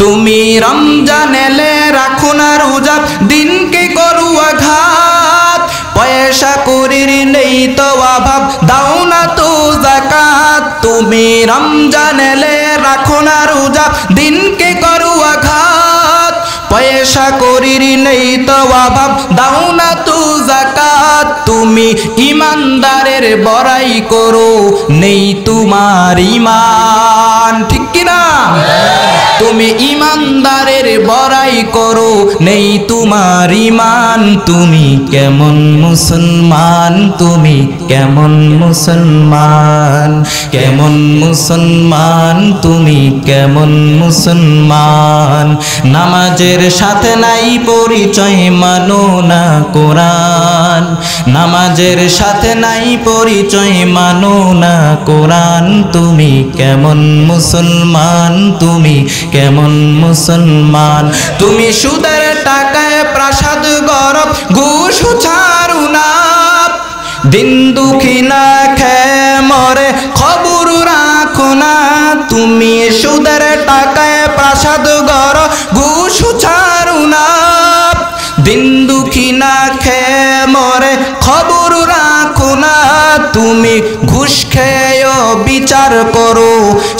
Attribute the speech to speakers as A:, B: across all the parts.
A: তুমি রমজান এলে রাখো না রোজা, দিনকে করু আঘাত। পয়সা করির নেই তো অভাব, দাও না তো যাকাত। তুমি রমজান এলে রাখো না রোজা, দিনকে করু আঘাত। পয়সা করির নেই তো অভাব, দাও না তো যাকাত। তুমি ইমানদারের বড়াই করো, নেই তোমার ঈমান। ঠিক কিনা? তুমি ইমানদারের বড়াই করো, নেই তোমার ঈমান। তুমি কেমন মুসলমান, তুমি কেমন মুসলমান, কেমন মুসলমান, তুমি কেমন মুসলমান। নামাজের সাথে নাই পরিচয়, মানো না কোরআন। নামাজের সাথে নাই পরিচয়, মানো না কোরআন। তুমি কেমন মুসলমান, তুমি কেমন মুসলমান। তুমি সুদের টাকায় প্রাসাদ গড়, ঘুষ ছাড়ু না। দিন দুঃখী না খেয়ে মরে, খবর রাখো না। তুমি সুদের টাকায় প্রাসাদ গড়, ঘুষ ছাড়ু না। দিন দুঃখী না খেয়ে মরে, খবর রাখো না। তুমি ঘুষ খেয়ে বিচার করো,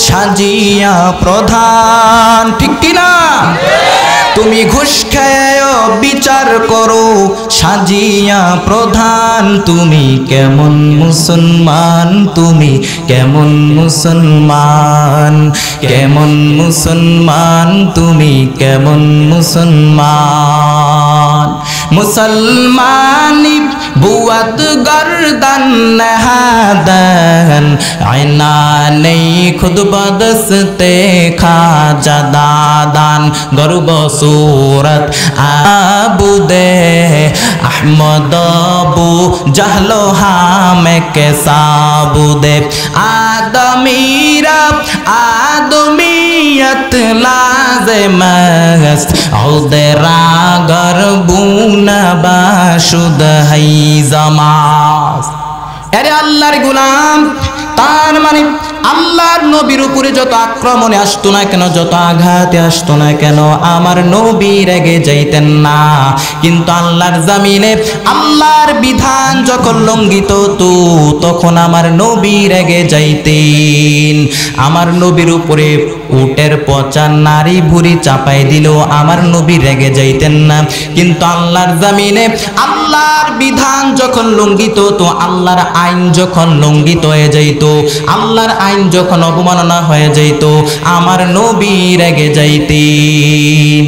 A: সাজিয়া প্রধান। ঠিক কিনা? তুমি ঘুষ খেয়ে বিচার করো, সাজিয়া প্রধান। তুমি কেমন মুসলমান, তুমি কেমন মুসলমান, কেমন মুসলমান, তুমি কেমন মুসলমান। মুসলমানি বুয়াত গর্দন নহাদন, আয়না নেই খুদ বদস্তে খাজা দাদান। গর্ব सूरत आबुदे अहमद अबू जहलो हाम के साबुदे। आदमीरा आदमियत लाज़िम است औदरा गरबूना बाशुद है जमास। अरे अल्लाहर गुलाम, तार माने আল্লাহর নবীর উপরে যত আক্রমণে আসতো না কেন, যত আঘাতে আসতো না কেন, আমার নবী রেগে যাইতেন না। কিন্তু আল্লাহর জামিনে আল্লাহর বিধান যখন লঙ্ঘিত হতো, তখন আমার নবী রেগে যাইতেন। আমার নবীর উপরে উটের পচা নারী ভুঁড়ি চাপাই দিল, আমার নবী রেগে যাইতেন না। কিন্তু আল্লাহর জামিনে আল্লাহর বিধান যখন লঙ্ঘিত হতো, আল্লাহর আইন যখন লঙ্ঘিত হয়ে যাইত, আল্লাহর আইন যখন অবমাননা হয়ে যাইত, আমার নবী রেগে যাইতেন।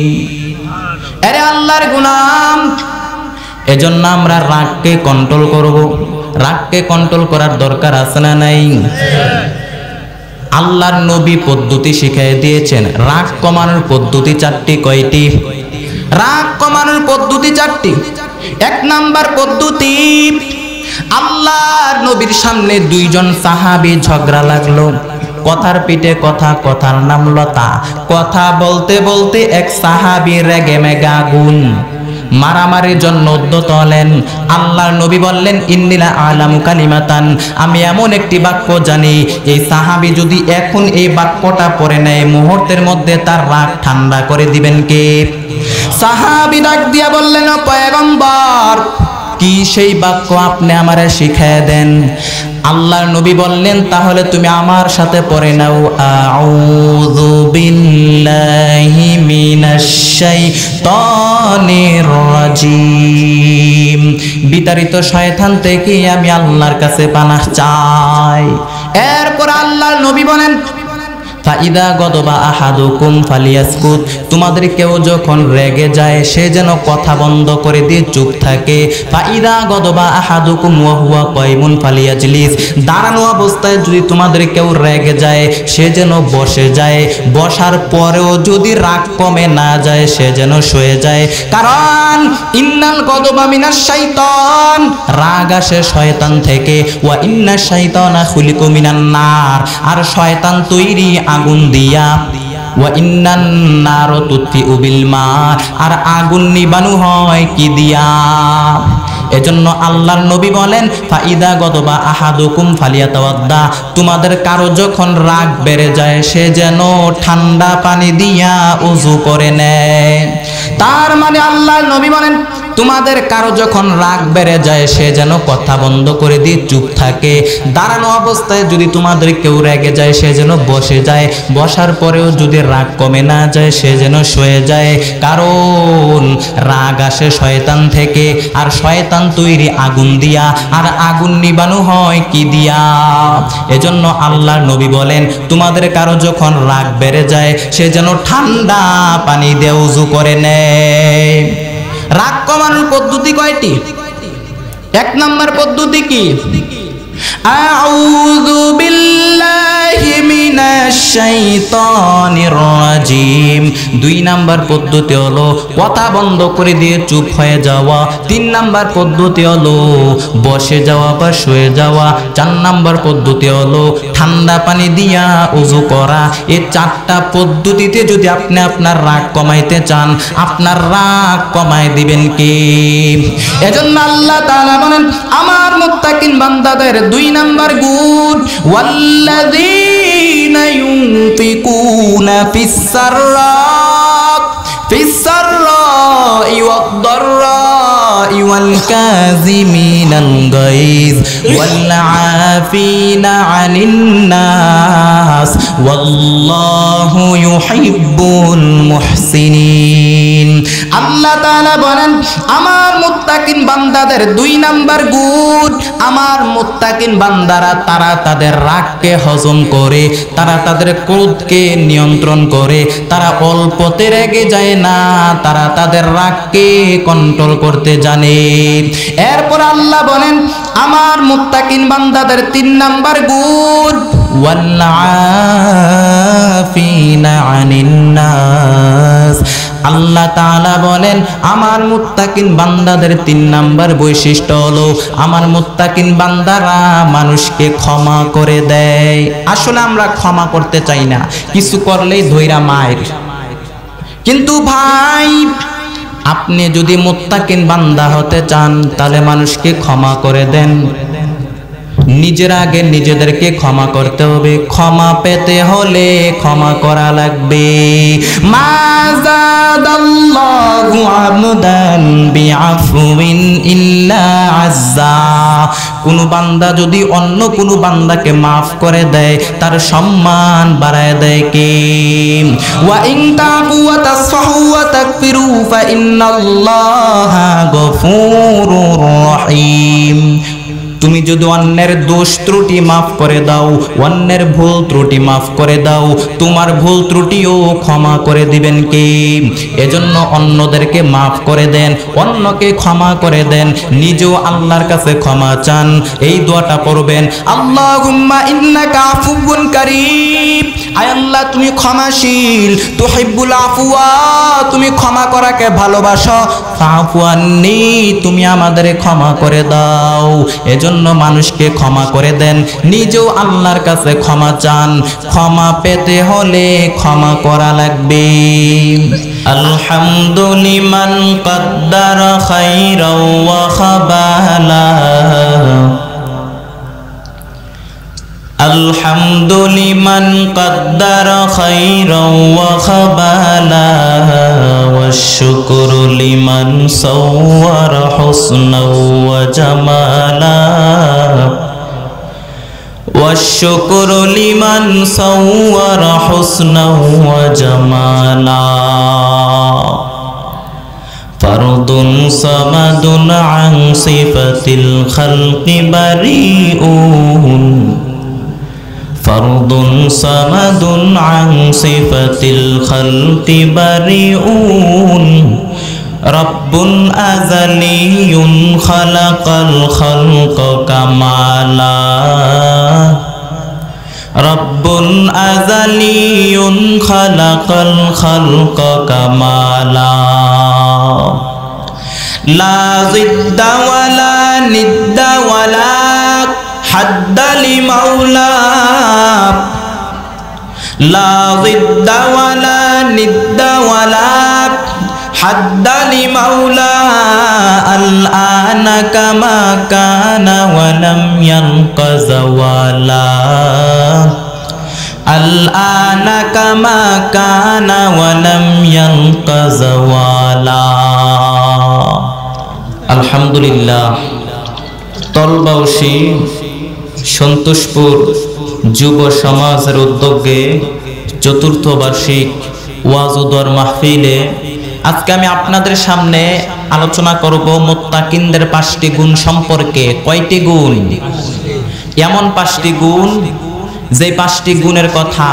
A: আরে আল্লাহর গোলাম, এজন্য আমরা রাগকে কন্ট্রোল করব। রাগকে কন্ট্রোল করার দরকার আছে না নাই? আল্লাহর নবী পদ্ধতি শিখিয়ে দিয়েছেন। রাগ কমানোর পদ্ধতি চারটি। কয়টি? রাগ কমানোর পদ্ধতি চারটি। এক নাম্বার পদ্ধতি, আল্লাহর নবীর সামনে দুইজন সাহাবী ঝগড়া লাগলো। কথার পিঠে কথা, কথার নাম লতা। কথা বলতে বলতে এক সাহাবী রেগে মেগে আগুন, মারামারির জন্য উদ্যত হলেন। আল্লাহর নবী বললেন, ইন্নিলা আলামু কালিমাতান, আমি এমন একটি বাক্য জানি, এই সাহাবী যদি এখন এই বাক্যটা পড়ে নেয়, মুহূর্তের মধ্যে তার রাগ ঠান্ডা করে দিবেন কে? সাহাবী ডাক দিয়া বললেন, ও পয়গম্বর, কি সেই বাক্য আপনি আমারে শিখিয়ে দেন। আল্লাহর নবী বললেন, তাহলে তুমি আমার সাথে পড়ে নাও, আউযু বিল্লাহি মিনাশ শাইতানির রাজিম, বিতাড়িত শয়তান থেকে আমি আল্লাহর কাছে পানাহ চাই। এরপর আল্লাহর নবী বলেন, ফাইদা গদবা আহাদুকুম ফালিয়াসকুত, তোমাদের কেউ যখন রেগে যায় সে যেন কথা বন্ধ করে দিয়ে চুপ থাকে। ফাইদা গদবা আহাদুকুম ওয়া হুয়া কায়মুন ফালিয়াজলিস, দাঁড়ানো অবস্থায় যদি তোমাদের কেউ রেগে যায় সে যেন বসে যায়। বসার পরেও যদি রাগ কমে না যায় সে যেন শুয়ে যায়। কারণ ইন্নাল গদবা মিনাশ শাইতান, রাগ আসে শয়তান থেকে। ওয়া ইন্নাশ শাইতানা খুলিকু মিনান নার, আর শয়তান তৈরি আগুন দিয়া। ওয়া ইন্নান নার তুতফিউ বিল মা, আর আগুন নিবানো হয় কি দিয়া? এজন্য আল্লাহর নবী বলেন ফাইদা গদবা আহাদুকুম ফালিয়াতাওয়াদ্দা, তোমাদের কারো যখন রাগ বেড়ে যায় সে যেন ঠান্ডা পানি দিয়া ওযু করে নেয়। তার মানে আল্লাহর নবী বলেন তোমাদের কারো যখন রাগ বেড়ে যায় সে যেন কথা বন্ধ করে দিয়ে চুপ থাকে। দাঁড়ানো অবস্থায় যদি তোমাদের কেউ রেগে যায় সে যেন বসে যায়, বসার পরেও যদি রাগ কমে না যায় সে যেন শুয়ে যায়। কারণ রাগ আসে শয়তান থেকে, আর শয়তান তৈরি আগুন দিয়া, আর আগুন নিবানো হয় কি দিয়া? এজন্য আল্লাহর নবী বলেন তোমাদের কারো যখন রাগ বেড়ে যায় সে যেন ঠান্ডা পানি দিয়ে ওযু করে নেয়। রাগ কমানোর পদ্ধতি কয়টি? এক নাম্বার পদ্ধতি কি? আউযু বিল্লাহি মিনাশ শাইতানির রাজিম। দুই নাম্বার পদ্ধতি হলো কথা বন্ধ করে দিয়ে চুপ হয়ে যাওয়া। তিন নাম্বার পদ্ধতি হলো বসে যাওয়া বা শুয়ে যাওয়া। চার নাম্বার পদ্ধতি হলো ঠান্ডা পানি দিয়া ওযু করা। এই চারটা পদ্ধতিতে যদি আপনি আপনার রাগ কমাইতে চান, আপনার রাগ কমায় দিবেন কে? এজন্য আল্লাহ তাআলা বলেন আমার মুত্তাকিন বান্দাদের দুই নাম্বার গুণ, ওয়াল্লাযীনা ইউনফিকুনা ফিস-সাররাই ওয়াদ-দাররাই ওয়াল কাযিমিনাল গায়জ ওয়াল আফিনা আনিন নাস ওয়াল্লাহু ইউহিব্বুল মুহসিনিন। আল্লাহ তাআলা বলেন আমার মুত্তাকিন বান্দাদের দুই নাম্বার গুণ, আমার মুত্তাকিন বান্দারা তারা তাদের রাগকে হজম করে, তারা তাদের ক্রোধকে নিয়ন্ত্রণ করে, তারা অল্পতে রেগে যায় না, তারা তাদের রাগকে কন্ট্রোল করতে জানে। এরপর আল্লাহ বলেন আমার মুত্তাকিন বান্দাদের তিন নাম্বার গুণ, ওয়াল আফিনা আনিন নাস। আল্লাহ তাআলা বলেন আমার মুত্তাকিন বান্দাদের তিন নাম্বার বৈশিষ্ট্য হলো আমার মুত্তাকিন বান্দারা মানুষকে ক্ষমা করে দেয়। আসলে আমরা ক্ষমা করতে চাই না, কিছু করলেই ধইরা মায়ের। কিন্তু ভাই আপনি যদি মুত্তাকিন বান্দা হতে চান তাহলে মানুষকে ক্ষমা করে দেন। নিজের আগে নিজেদেরকে ক্ষমা করতে হবে। ক্ষমা পেতে হলে ক্ষমা করা লাগবে। মা যাদাল্লাহু আবদান বিআফউইন ইল্লা আযযা। কোন বান্দা যদি অন্য কোন বান্দাকে মাফ করে দেয় তার সম্মান বাড়ায় দেয় কে? ওয়া ইন তাফু ওয়া তাসফাহু ওয়া তাগফিরু ফা ইন্নাল্লাহা গফুরুর রহিম। তুমি যদি অন্যের দোষ ত্রুটি মাফ করে দাও, অন্যের ভুল ত্রুটি মাফ করে দাও, তোমার ভুল ত্রুটিও ক্ষমা করে দিবেন কে? এজন্য অন্যদেরকে মাফ করে দেন, অন্যকে ক্ষমা করে দেন, নিজেও আল্লাহর কাছে ক্ষমা চান। এই দোয়াটা পড়বেন, আল্লাহুম্মা ইন্নাকা আফুউন কারীম। আয় আল্লাহ তুমি ক্ষমাশীল, তুহিব্বুল আফওয়া, তুমি ক্ষমা করাকে ভালোবাসো। ফাফু আন্নী, তুমি আমাদের ক্ষমা করে দাও। এজন্য মানুষকে ক্ষমা করে দেন, নিজেও আল্লাহর কাছে ক্ষমা চান। ক্ষমা পেতে হলে ক্ষমা করা লাগবে। আলহামদুলিমান কদ্দারা খাইরাও ওয়া খাবালা। আলহামদুলিমান কদ্দারা খাইরাও ওয়া খাবালা ওয়াশ-শুকরু লিমান সাওয়ারা হুসনাও ওয়া জামালা। ওয়াশ-শুকরু লিমান সাওয়ারা হুসনাও ওয়া জামালা। ফারদুন সামাদুন আন সিফাতিল খালকি বারিউন। ফারদুন সামাদুন আন সিফাতিল খালকি বারিউন। রব্বুন আযালিয়ুন খালাকাল খালকা কামালা। রব্বুন আযালিয়ুন খালাকাল খালকা কামালা। লা জিদ্দা ওয়ালা নিদ্দা ওয়ালা হাদ্দা লিমাওলা। লা জিদ্দা ওয়ালা নিদ্দা ওয়ালা হাদ্দা লিমাওলা। আল আন আনা কামা কানা ওয়া লাম ইয়ানকা যাওয়ালা আল আনা কামা কানা ওয়া লাম ইয়ানকা যাওয়ালা। আলহামদুলিল্লাহ, তলবাউসী সন্তোষপুর যুব সমাজের উদ্যোগে চতুর্থ বার্ষিক ওয়াজ ও দোয়ার মাহফিলে আজকে আমি আপনাদের সামনে আলোচনা করব মুত্তাকিনদের 5টি গুণ সম্পর্কে। কয়টি গুণ? এমন 5টি গুণ, যে 5টি গুণের কথা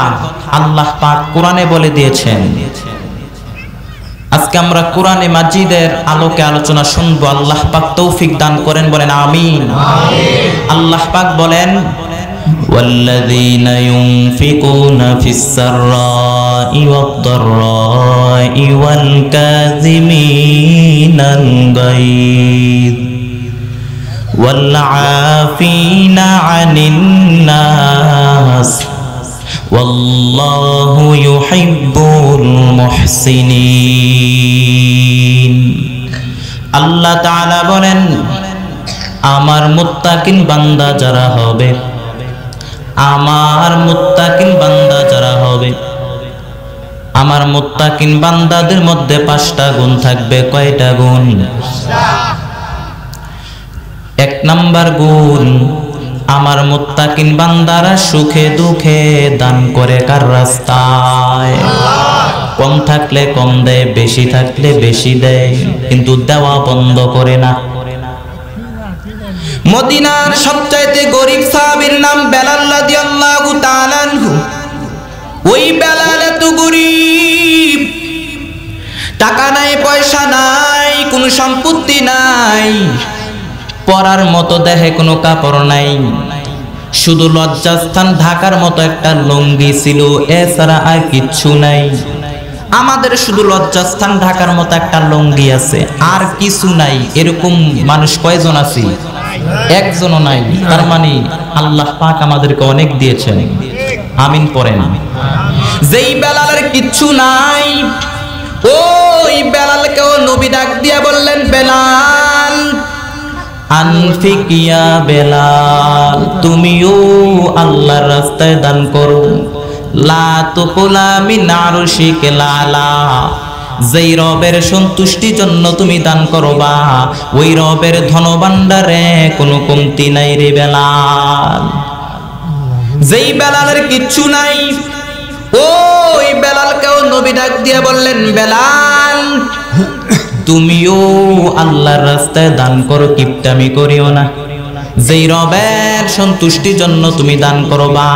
A: আল্লাহ পাক কোরআনে বলে দিয়েছেন। আজকে আমরা কোরআনে মাজিদের আলোকে আলোচনা শুনবো। আল্লাহ পাক তৌফিক দান করেন, বলেন আমিন। আল্লাহ পাক বলেন, والذين ينفقون في السراء والضراء والكاظمين الغيظ والعافين عن الناس والله يحب المحسنين। আল্লাহ তাআলা বলেন, আমার মুত্তাকিন বান্দা যারা হবে, আমার মুত্তাকিন বান্দা যারা হবে, আমার মুত্তাকিন বান্দাদের মধ্যে 5টা গুণ থাকবে। কয়টা গুণ? 1 নাম্বার গুণ, আমার মুত্তাকিন বান্দারা সুখে দুঃখে দান করে কার রাস্তায়। কম থাকলে কম দেয়, বেশি থাকলে বেশি দেয়, কিন্তু দেওয়া বন্ধ করে না। মদিনার সবচাইতে গরিব সাহাবীর নাম বেলাল রাদিয়াল্লাহু তাআলা আনহু। ওই বেলাল এত গরিব, টাকা নাই, পয়সা নাই, কোনো সম্পত্তি নাই, পরার মতো দেহে কোনো কাপড় নাই, শুধু লজ্জাস্থান ঢাকার মতো একটা লুঙ্গি ছিল, এছাড়া আর কিচ্ছু নাই। আমাদের শুধু লজ্জাস্থান ঢাকার মতো একটা লুঙ্গি আছে, আর কিছু নাই। এরকম মানুষ কয়জন আছে? একজনও নাই। তার মানে আল্লাহ পাক আমাদেরকে অনেক দিয়েছেন। আমিন পড়েন। যেই বেলালের কিচ্ছু নাই, ওই বেলালকেও নবী ডাক দিয়া বললেন, বেলাল আনফিক ইয়া বেলাল, তুমিও আল্লাহর রাস্তায় দান করো। লা তুকুলা মিন আরশিকা লালা, যেই রবের সন্তুষ্টির জন্য তুমি দান করবা, ওই রবের ধনভাণ্ডারে কোনো কমতি নাই রে বেলাল। যেই বেলালের কিচ্ছু নাই, ওই বেলালকেও নবী ডাক দিয়ে বললেন, বেলাল তুমিও আল্লাহর রাস্তায় দান করো, কিপটামি করিও না। যেই রবের সন্তুষ্টির জন্য তুমি দান করবা,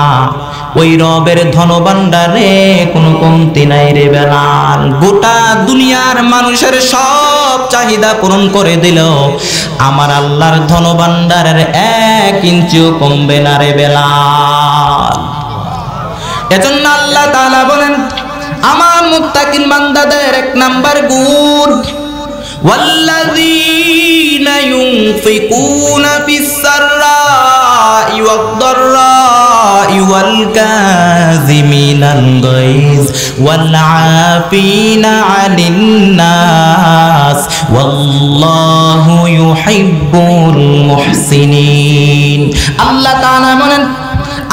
A: ওই রবের ধনভাণ্ডারে কোনো কমতি নাই রে বেলাল। গোটা দুনিয়ার মানুষের সব চাহিদা পূরণ করে দিল, আমার আল্লাহর ধনভাণ্ডারের 1 ইঞ্চিও কমবে না রে বেলাল। এজন্য আল্লাহ তাআলা বলেন, আমার মুত্তাকিন বান্দাদের 1 নাম্বার গুণ, والذين ينفقون في السراء والضراء والكاظمين الغيظ والعافين عن الناس والله يحب المحسنين। আল্লাহ তাআলা বলেন,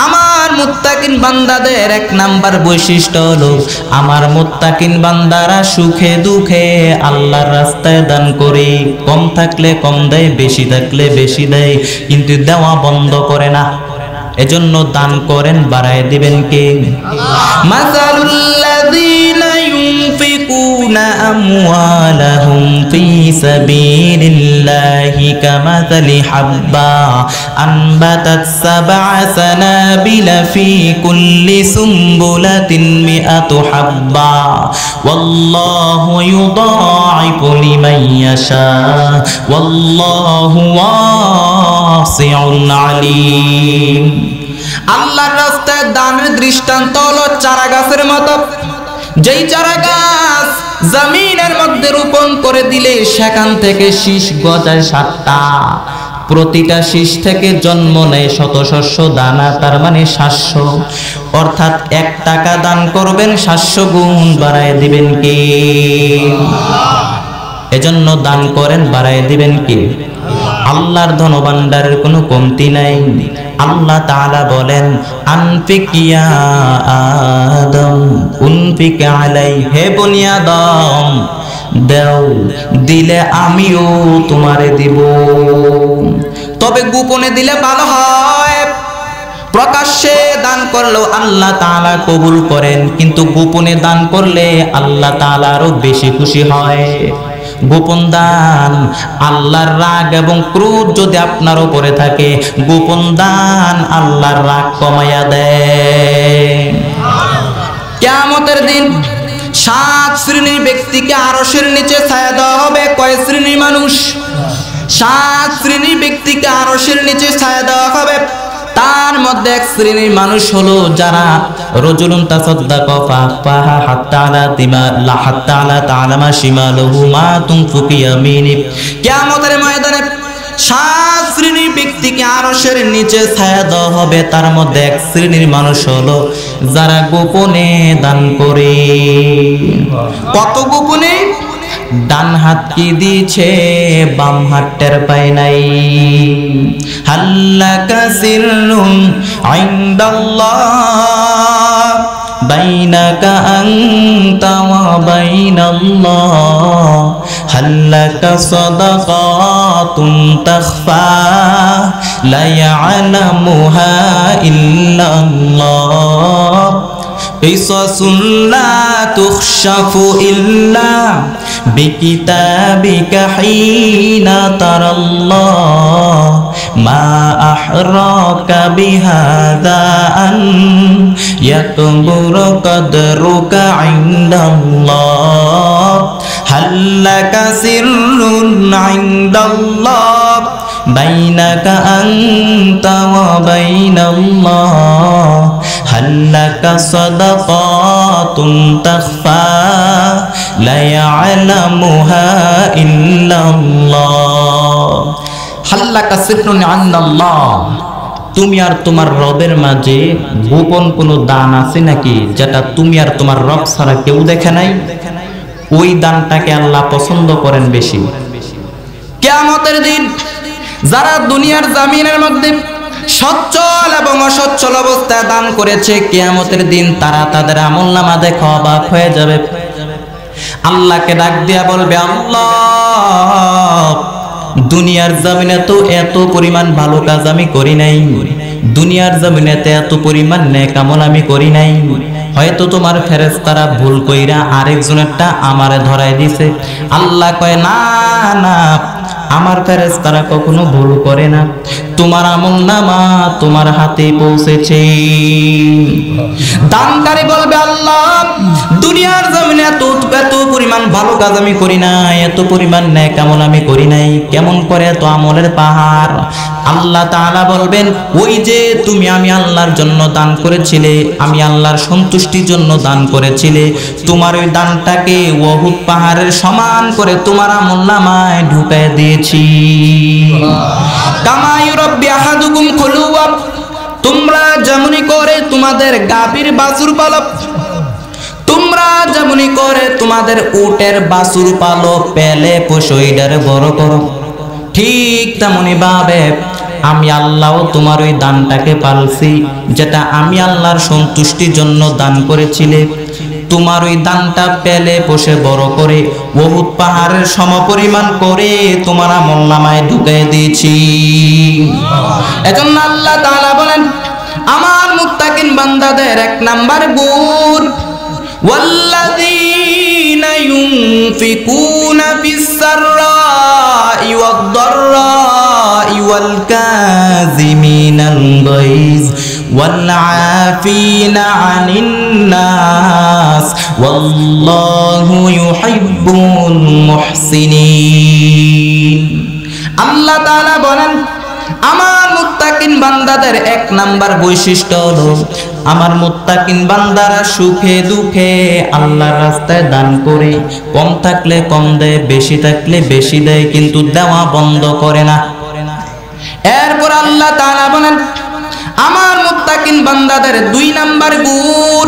A: আমার মুত্তাকিন বান্দাদের 1 নাম্বার বৈশিষ্ট্য হলো, আমার মুত্তাকিন বান্দারা সুখে দুঃখে আল্লাহর রাস্তায় দান করে। কম থাকলে কম দেয়, বেশি থাকলে বেশি দেয়, কিন্তু দেওয়া বন্ধ করে না। এজন্য দান করেন, বাড়ায় দিবেন কে? মাসালুল্লাযীনা ইউনফিকুনা আমওয়ালাহুম ফি সাবিলিল্লাহি কামাসালি হাব্বা আনবাতাত 7 সানাবিলা ফি কুল্লি সুমবুলাতিন মিআতু হাব্বা ওয়াল্লাহু ইউদাঈফু লিমান ইয়াশা ওয়াল্লাহু ওয়াসিউন আলীম। আল্লাহর রাস্তায় দানের দৃষ্টান্ত হলো চারা গাছের মতো। যেই চারা গাছ জমিনের মধ্যে রোপণ করে দিলে সেখান থেকে শীষ গজায় 7টা, প্রতিটা শীষ থেকে জন্ম নেয় শত শস্য দানা, তার মানে 700। অর্থাৎ 1 টাকা দান করবেন, 700 গুণ বাড়ায় দিবেন কে? এজন্য দান করেন, বাড়ায় দিবেন কে? আল্লাহর ধনভাণ্ডারের কোনো কমতি নাই। আল্লাহ তাআলা বলেন আনফিক ইয়া আদম উনফিক আলাই, হে বনি আদম দাও, দিলে আমিও তোমারে দিব। তবে গোপনে দিলে ভালো হয়। প্রকাশ্যে দান করলেও আল্লাহ তাআলা কবুল করেন, কিন্তু গোপনে দান করলে আল্লাহ তাআলা আরো বেশি খুশি হয়। গোপন দান, আল্লাহর রাগ এবং ক্রোধ যদি আপনার উপরে থাকে, গোপন দান আল্লাহর রাগ কমাইয়া দেয়। কিয়ামতের দিন 7 শ্রেণীর ব্যক্তিকে আরশের নিচে ছায়া দেওয়া হবে। কয় শ্রেণীর মানুষ? 7 শ্রেণীর ব্যক্তিকে আরশের নিচে ছায়া দেওয়া হবে। তার মধ্যে এক শ্রেণীর মানুষ হলো যারা রজুলুন তাসাদ্দাকা ফাহা হাত্তা আলা দিমা লা হাত্তা আলা তাআলামা শিমালুহু মা তুনফিকু ইয়ামিনি। কিয়ামতের ময়দানে 7 শ্রেণীর ব্যক্তিকে আরশের নিচে ছায়া দেওয়া হবে। তার মধ্যে এক শ্রেণীর মানুষ হলো যারা গোপনে দান করে। কত গোপনে? ডান হাত কি দিয়েছে, বাম হাত টের পায় নাই। হাল্লাকা সিররুন ইনদাল্লাহ বাইনাকা আনতা ওয়া বাইনাল্লাহ, হাল্লাকা সাদাকাতুন তাখফা লা ইয়ালামুহা ইল্লাল্লাহ, কিসাসুন লা তুখশাফু ইল্লা বিকিতাবিকা হিনা তারাল্লাহ, মা আহরাকা বিহাদা আন ইয়াকবুরু কদরুকা ইনদাল্লাহ, হাল্লাকা সিররুন ইনদাল্লাহ বাইনাকা আনতা ওয়া বাইনাল্লাহ, হাল্লাকা সাদাকাতুন তাখফা লা ইয়ালামুহা ইল্লাল্লাহ, হাল্লাকা সিররুন ইনদাল্লাহ। তুমি আর তোমার রবের মাঝে গোপন কোনো দান আছে নাকি যেটা তুমি আর তোমার রব ছাড়া কেউ দেখে নাই? ওই দানটাকে আল্লাহ পছন্দ করেন বেশি। কিয়ামতের দিন যারা দুনিয়ার জমিনের মধ্যে সচ্ছল এবং অসচ্ছল অবস্থায় দান করেছে, কিয়ামতের দিন তারা তাদের আমলনামা দেখে অবাক হয়ে যাবে। আল্লাহকে ডাক দিয়া বলবে, আল্লাহ দুনিয়ার জমিনে তো এত পরিমাণ ভালো কাজ আমি করি নাই, দুনিয়ার জমিনেতে এত পরিমাণ নেক আমল আমি করি নাই, হয়তো তোমার ফেরেশতারা ভুল কইরা আরেকজনেরটা আমারে ধরাই দিছে। আল্লাহ কয় না না, আমার ফেরেশতারা কখনো ভুল করে না, তোমার আমলনামা তোমার হাতে পৌঁছেছে। দানকারী বলবে, আল্লাহ দুনিয়ার জমিনে এত পরিমাণ ভালো কাজ আমি করি নাই, এত পরিমাণ নেক আমল আমি করি নাই, কেমন করে এত আমলের পাহাড়? আল্লাহ তাআলা বলবেন, ওই যে তুমি আমি আল্লাহর জন্য দান করেছিলে, আমি আল্লাহর সন্তুষ্টির জন্য দান করেছিলে, তোমার ওই দানটাকে উহুদ পাহাড়ের সমান করে তোমার আমলনামায় ঢুকায় দিয়েছি। কামা ইউরাব্বি আহাদুকুম খুলুওয়া, তোমরা যেমনি করে তোমাদের গাভীর বাছুর পালো, তোমরা যেমনি করে তোমাদের উটের বাছুর পালো, পেলে পোষো, এটারে বড় করো, ঠিক তেমনি ভাবে আমি আল্লাহ তোমার ওই দানটাকে পালছি যেটা আমি আল্লাহর সন্তুষ্টির জন্য দান করেছিলে। তোমার ওই দানটা পেলে পোষে বড় করে উহুদ পাহাড়ের সমপরিমাণ করে তোমার আমলনামায় ঢুকিয়ে দিয়েছি। এজন্য আল্লাহ তাআলা বলেন, আমার মুত্তাকিন বান্দাদের 1 নাম্বার গুণ, ওয়াল্লাযীনা ইউনফিকুনা ফিস-সাররাই ওয়াদ-দাররাই ওয়াল কাযিমিনাল গায়জ ওয়াল আফিনা আনিন নাস ওয়াল্লাহু ইউহিব্বুল মুহসিনিন। আল্লাহ তাআলা বলেন, আমার মুত্তাকিন বান্দাদের 1 নাম্বার বৈশিষ্ট্য হলো, আমার মুত্তাকিন বান্দারা সুখে দুঃখে আল্লাহর রাস্তায় দান করে, কম থাকলে কম দেয়, বেশি থাকলে বেশি দেয়, কিন্তু দেওয়া বন্ধ করে না। এরপর আল্লাহ তাআলা বলেন, আমার মুত্তাকিন বান্দাদের 2 নাম্বার গুণ,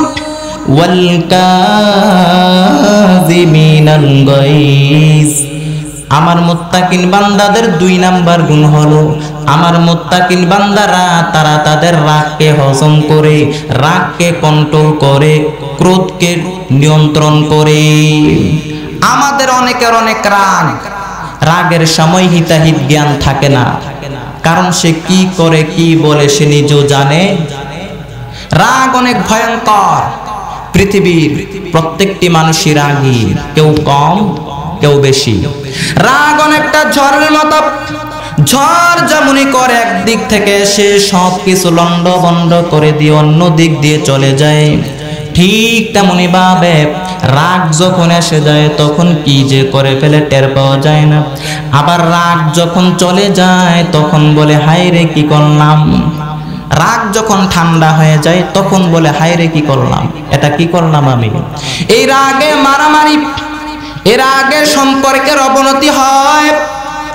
A: ওয়াল কাযিমিনাল গায়জ, আমার মুত্তাকিন বান্দাদের 2 নাম্বার গুণ হলো আমার মুত্তাকিন বান্দারা তারা তাদের রাগকে হজম করে, রাগকে কন্ট্রোল করে, ক্রোধকে নিয়ন্ত্রণ করে। আমাদের অনেকের অনেক রাগের সময় হিতাহিত জ্ঞান থাকে না, কারণ সে কি করে কি বলে সে নিজেও জানে। রাগ অনেক ভয়ঙ্কর। পৃথিবীর প্রত্যেকটি মানুষই রাগী, কেউ কম কেউ বেশি। রাগ অনেকটা ঝড়ের মতো, ঝড় যেমনই করে একদিক থেকে সে সব কিছু লন্ডভন্ড করে দিয়ে অন্য দিক দিয়ে চলে যায়, ঠিক তেমনি ভাবে রাগ যখন এসে যায় তখন কি যে করে ফেলে টের পাওয়া যায় না। আবার রাগ যখন চলে যায় তখন বলে হায় রে কি করলাম। রাগ যখন ঠান্ডা হয়ে যায় তখন বলে হায় রে কি করলাম, এটা কি করলাম আমি। এই রাগে মারামারি, এর আগে সম্পর্কের অবনতি হয়,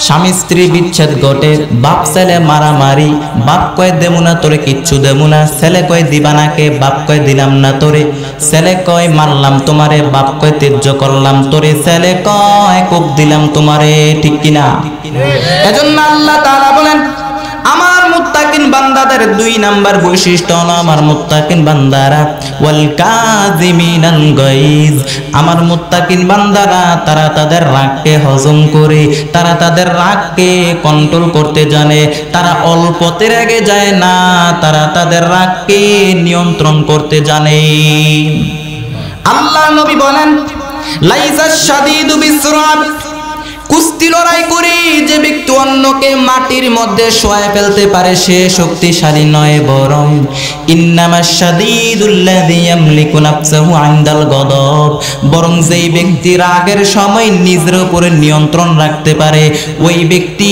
A: স্বামী স্ত্রী বিচ্ছেদ ঘটে, বাপ ছেলে মারামারি, বাপ কয় দেবো না তোরে কিচ্ছু দেবো না, ছেলে কয় দিবা নাকে, বাপ কয় দিলাম না তোরে, ছেলে কয় মারলাম তোমারে, বাপ কয় তেজ্য করলাম তোরে, ছেলে কয় কোপ দিলাম তোমারে, ঠিক কিনা? এজন্য আল্লাহ তাআলা বলেন আমার মুত্তাকিন বান্দাদের 2 নাম্বার বৈশিষ্ট্য হলো আমার মুত্তাকিন বান্দারা ওয়াল কাযিমিনাল গায়জ। আমার মুত্তাকিন বান্দারা তারা তাদের রাগকে হজম করে, তারা তাদের রাগকে কন্ট্রোল করতে জানে, তারা অল্পতে রেগে যায় না, তারা তাদের রাগকে নিয়ন্ত্রণ করতে জানে। আল্লাহ নবী বলেন লাইসা শাদীদু বিসরাত, কুস্তি লড়াই করে যে ব্যক্তি অন্যকে মাটির মধ্যে শোয়ায় ফেলতে পারে সে শক্তিশালী নয়, বরং ইন্নামাশ শাদীদুল্লাযী ইয়ামলিকু নাফসাহু ইনদাল গদব, বরং যেই ব্যক্তি রাগের সময় নিজের উপরে নিয়ন্ত্রণ রাখতে পারে ওই ব্যক্তি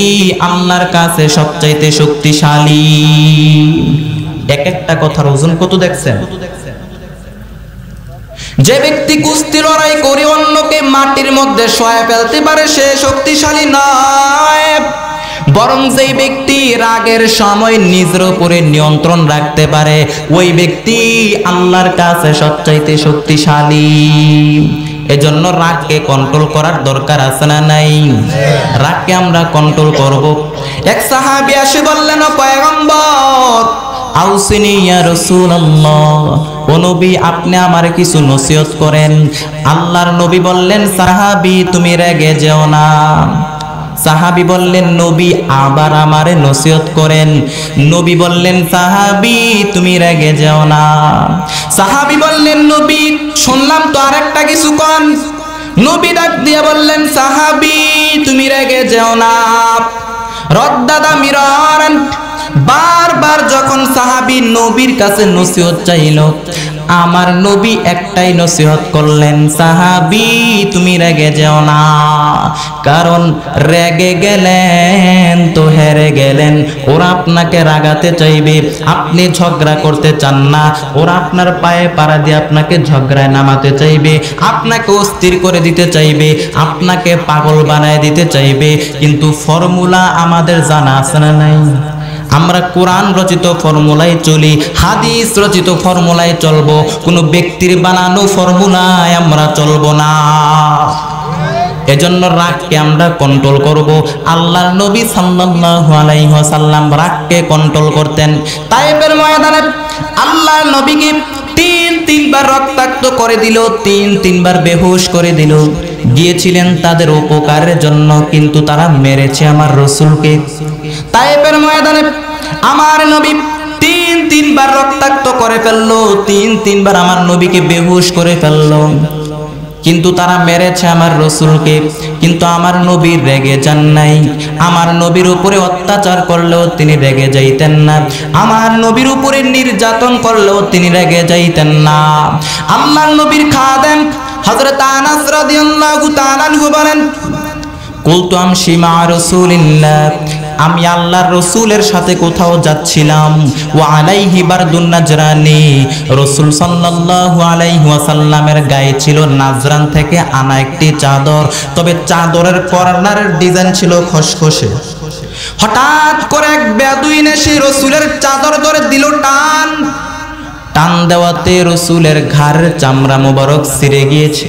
A: আল্লাহর কাছে সবচাইতে শক্তিশালী। এক একটা কথার ওজন কত দেখছেন? যে ব্যক্তি কুস্তি লড়াই করে অন্যকে মাটির মধ্যে শোয়ায় ফেলতে পারে সে শক্তিশালী নয়, বরং যেই ব্যক্তি রাগের সময় নিজের উপরে নিয়ন্ত্রণ রাখতে পারে ওই ব্যক্তি আল্লাহর কাছে সবচাইতে শক্তিশালী। এজন্য রাগকে কন্ট্রোল করার দরকার আছে না নাই? রাগকে আমরা কন্ট্রোল করব। এক সাহাবী এসে বললেন ও পয়গম্বর আউসিনি ইয়া রাসূলুল্লাহ, ও নবী আপনি আমারে কিছু নসিহত করেন। আল্লাহর নবী বললেন সাহাবী তুমি রেগে যেও না। সাহাবী বললেন নবী আবার আমারে নসিহত করেন। নবী বললেন সাহাবী তুমি রেগে যেও না। সাহাবী বললেন নবী শুনলাম তো আরেকটা কিছু কোন। নবী ডাক দিয়ে বললেন সাহাবী তুমি রেগে যেও না। রদ্দাদা মিরারান, বারবার যখন সাহাবী নবীর কাছে নসিহত চাইল আমার নবী একটাই নসিহত করলেন সাহাবী তুমি রেগে যেও না, কারণ রেগে গেলেন তো হেরে গেলেন। ওরা আপনাকে রাগাতে চাইবে, আপনি ঝগড়া করতে চান না, ওরা আপনার পায়ে পাড়া দিয়ে আপনাকে ঝগড়ায় নামাতে চাইবে, আপনাকে অস্থির করে দিতে চাইবে, আপনাকে পাগল বানায় দিতে চাইবে। কিন্তু ফর্মুলা আমাদের জানা আছে না নাই? আমরা কোরআন রচিত ফর্মুলায় চলি, হাদিস রচিত ফর্মুলায় চলবো, কোনো ব্যক্তির বানানো ফর্মুলায় আমরা চলবো না। এজন্য রাগকে আমরা কন্ট্রোল করব। আল্লাহর নবী সাল্লাল্লাহু আলাইহি ওয়াসাল্লাম রাগকে কন্ট্রোল করতেন। তায়েফের ময়দানে আল্লাহর নবীকে তিনবার রক্তাক্ত করে দিল, তিনবার বেহুশ করে দিল। গিয়েছিলেন তাদের উপকারের জন্য, কিন্তু তারা মেরেছে আমার রাসূলকে। তায়েফের ময়দানে আমার নবী তিনবার রক্তাক্ত করে ফেললো, তিনবার আমার নবীকে বেহুশ করে ফেললো, কিন্তু তারা মেরেছে আমার রাসূলকে। কিন্তু আমার নবী রেগে যান নাই। আমার নবীর উপরে অত্যাচার করলেও তিনি রেগে যাইতেন না, আমার নবীর উপরে নির্যাতন করলেও তিনি রেগে যাইতেন না। আল্লাহর নবীর খাদেম হযরত আনাস রাদিয়াল্লাহু তাআলা আনহু বলেন কুলতু আমশি মা রাসূলিল্লাহ, আমি আল্লাহর রাসূলের সাথে কোথাও যাচ্ছিলাম, ওয়া আলাইহি বারদুন নাজরানি, রাসূল সাল্লাল্লাহু আলাইহি ওয়াসাল্লামের গায়ে ছিল নাজরান থেকে আনা একটি চাদর, তবে চাদরের কর্নারের ডিজাইন ছিল খসখসে। হঠাৎ করে এক বেদুইন এসে রাসূলের চাদর ধরে দিল টান দেওয়াতে রাসূলের ঘাড়ের চামড়া মোবারক ছিঁড়ে গিয়েছে।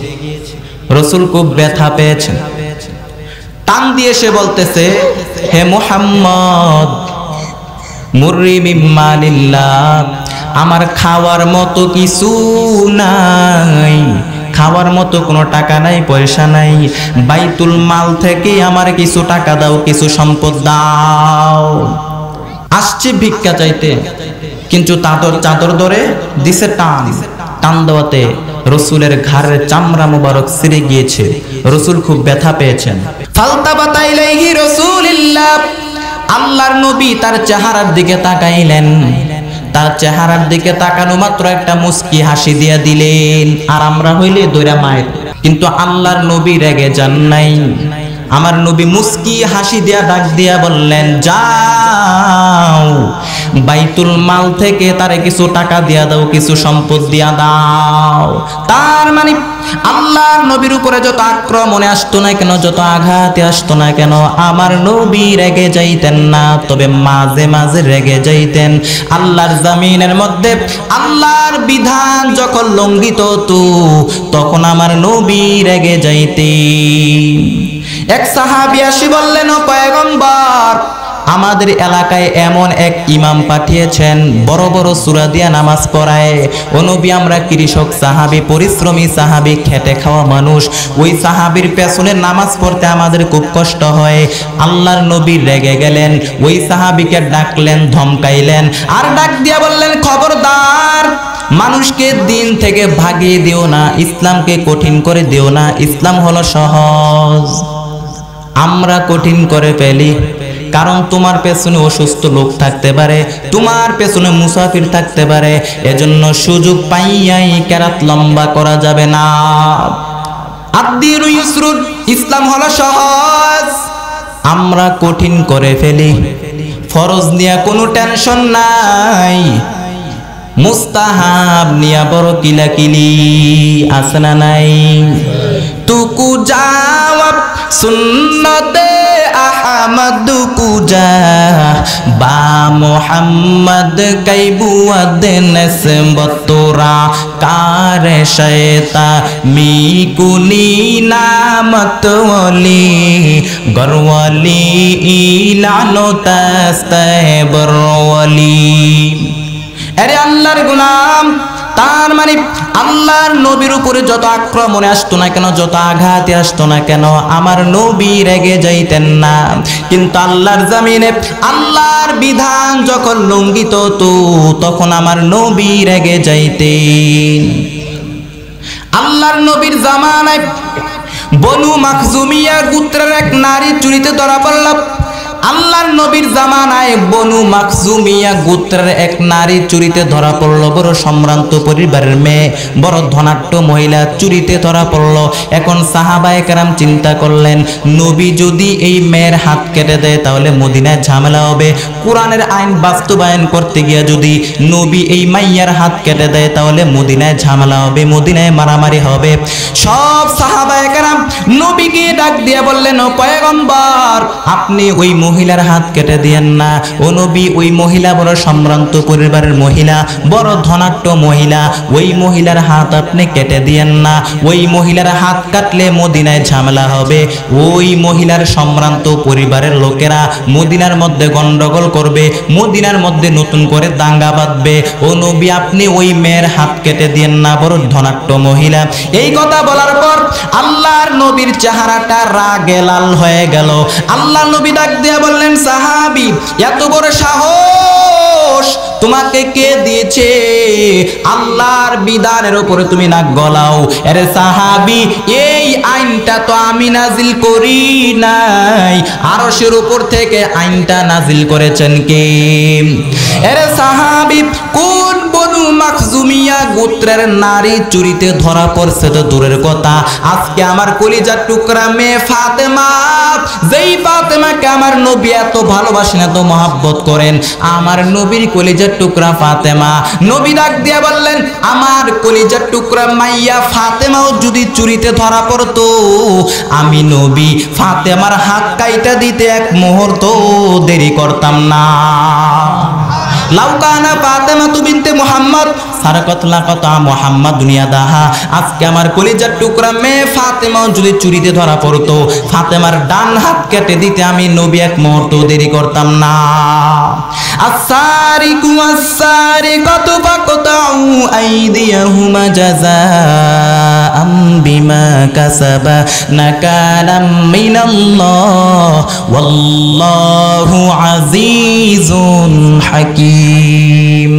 A: রাসূল খুব ব্যথা পেয়েছেন। টান দিয়ে সে বলতেছে, হে মুহাম্মদ, মুররি মিম্মালিল্লাহ, আমার খাওয়ার মতো কিছু নাই, খাওয়ার মতো কোনো টাকা নাই, পয়সা নাই, বাইতুল মাল থেকে আমার কিছু টাকা দাও, কিছু সম্পদ দাও। আসছে ভিক্ষা চাইতে, কিন্তু চাদর ধরে দিছে টান। টান দেওয়াতে রসুলের ঘাড়ের চামড়া মুবারক ছিঁড়ে গিয়েছে। রসুল খুব ব্যথা পেয়েছেন। ফালতাবাতা ইলাইহি রাসূলুল্লাহ, আল্লাহর নবী তার চেহারার দিকে তাকাইলেন। তার চেহারার দিকে তাকানো মাত্র একটা মুস্কি হাসি দিয়া দিলেন। আর আমরা হইলে দইরা মায়ের, কিন্তু আল্লাহর নবী রেগে যান নাই। আমার নবী মুস্কি হাসি দিয়া ডাক দিয়া বললেন, যাও বাইতুল মাল থেকে তারে কিছু টাকা দিয়া দাও, কিছু সম্পদ দিয়া দাও। তার মানে আল্লাহর নবীর উপরে যত আক্রমণে আসতো না কেন, যত আঘাতে আসতো না কেন, আমার নবী রেগে যাইতেন না, তবে মাঝে মাঝে রেগে যাইতেন। আল্লাহর জমিনের মধ্যে আল্লাহর বিধান যখন লঙ্ঘিত হতো, তখন আমার নবী রেগে যাইতেন। এক সাহাবী আসি বললেন, ও পয়গম্বর, আমাদের এলাকায় এমন এক ইমাম পাঠিয়েছেন, বড় বড় সূরা দিয়া নামাজ পড়ায়। ও নবী, আমরা কৃষক সাহাবী, পরিশ্রমী সাহাবী, খেটে খাওয়া মানুষ, ওই সাহাবীর পেছনে নামাজ পড়তে আমাদের খুব কষ্ট হয়। আল্লাহর নবী রেগে গেলেন, ওই সাহাবীকে ডাকলেন, ধমকাইলেন, আর ডাক দিয়া বললেন, খবরদার, মানুষকে দিন থেকে ভাগিয়ে দিও না, ইসলামকে কঠিন করে দিও না। ইসলাম হলো সহজ, আমরা কঠিন করে ফেলি। কারণ তোমার পেছনে অসুস্থ লোক থাকতে পারে, তোমার পেছনে মুসাফির থাকতে পারে, এজন্য সুযোগ পাইয়াই কেরাত লম্বা করা যাবে না। আদ-দীনু ইউসরুন, ইসলাম হলো সহজ, আমরা কঠিন করে ফেলি। ফরজ নিয়ে কোনো টেনশন নাই, মুস্তাহাব নিয়া বড় কিলাকিলি, আছে না নাই? তুকু জবাব সুন্নতে আহমদ কুজা বা মোহাম্মদ কাইবুয়াদেনস বতরা কারে শয়তা মিকুনি নামত ওলি গরওয়ালি ইলানো তাস্তাবরওয়ালি। আরে আল্লাহর গোলাম, তার মানে আল্লাহর নবীর উপরে যত আক্রমণে আসতো না কেন, যত আঘাতে আসতো না কেন, আমার নবী রেগে যাইতেন না। কিন্তু আল্লাহর জমিনে আল্লাহর বিধান যখন লঙ্ঘিত হতো, তখন আমার নবী রেগে যাইতেন। আল্লাহর নবীর জামানায় বনু মাখজুমিয়া গোত্রের এক নারী চুরিতে ধরা পড়ল। আল্লাহর নবীর জামানায় বনু মাখজুমিয়া গোত্রের এক নারী চুরিতে ধরা পড়ল। বড় সম্ভ্রান্ত পরিবারের মেয়ে, বড় ধনাঢ্য মহিলা চুরিতে ধরা পড়ল। এখন সাহাবায়ে কেরাম চিন্তা করলেন, নবী যদি এই মেয়ের হাত কেটে দেয় তাহলে মদিনায় ঝামেলা হবে। কোরআনের আইন বাস্তবায়ন করতে গিয়ে যদি নবী এই মাইয়ার হাত কেটে দেয় তাহলে মদিনায় ঝামেলা হবে, মদিনায় মারামারি হবে। সব সাহাবায়ে কেরাম নবীকে ডাক দিয়ে বললেন, ও পয়গম্বর, আপনি ওই মহিলার হাত কেটে দিয়েন না। ও নবী, ওই মহিলা বড় সম্ভ্রান্ত পরিবারের মহিলা, বড় ধনাঢ্য মহিলা, ওই মহিলার হাত আপনি কেটে দিয়েন না। ওই মহিলার হাত কাটলে মদিনায় ঝামেলা হবে, ওই মহিলার সম্ভ্রান্ত পরিবারের লোকেরা মদিনার মধ্যে গন্ডগোল করবে, মদিনার মধ্যে নতুন করে দাঙ্গা বাঁধবে। ও নবী, আপনি ওই মেয়ের হাত কেটে দিয়েন না, বড় ধনাঢ্য মহিলা। এই কথা বলার পর আল্লাহর নবীর চেহারাটা রাগে লাল হয়ে গেল। আল্লাহ নবী ডাক দিয়ে বললেন, সাহাবী, এত বড় সাহস তোমাকে কে দিয়েছে আল্লাহর বিধানের উপরে তুমি নাক গলাও? আরে সাহাবী, এই আইনটা তো আমি নাজিল করি নাই, আরশের উপর থেকে আইনটা নাজিল করেছেন কে? আরে সাহাবী, কোন বনু মাখজুমিয়া গোত্রের নারী চুরিতে ধরা পড়ছে তো দূরের কথা, আজকে আমার কলিজার টুকরা মেয়ে ফাতেমা, যেই ফাতেমাকে আমার নবী এত ভালোবাসেন, এত মহব্বত করেন, আমার নবীর কলিজার টুকরা ফাতেমা। নবী ডাক দিয়ে বললেন, আমার কলিজার টুকরা মাইয়া ফাতেমাও যদি চুরিতে ধরা পড়তো, আমি নবী ফাতেমার হাত কাইটা দিতে এক মুহূর্ত দেরি করতাম না। লাউ কানা ফাতেমাতু বিনতে মুহাম্মদ সারাকাত লাকাতা মুহাম্মদ দুনিয়া দাহা। আজকে আমার কলিজার টুকরা মেয়ে ফাতেমা যদি চুরিতে ধরা পড়তো, ফাতেমার ডান হাত কেটে দিতে আমি নবী এক মুহূর্ত দেরি করতাম না। আস-সারিকু আস-সারিকাতু ফাকতাউ আইদিয়াহুমা জাযাআম বিমা কাসাবা নাকালাম মিনাল্লাহ ওয়াল্লাহু আজিজুন হাকীম।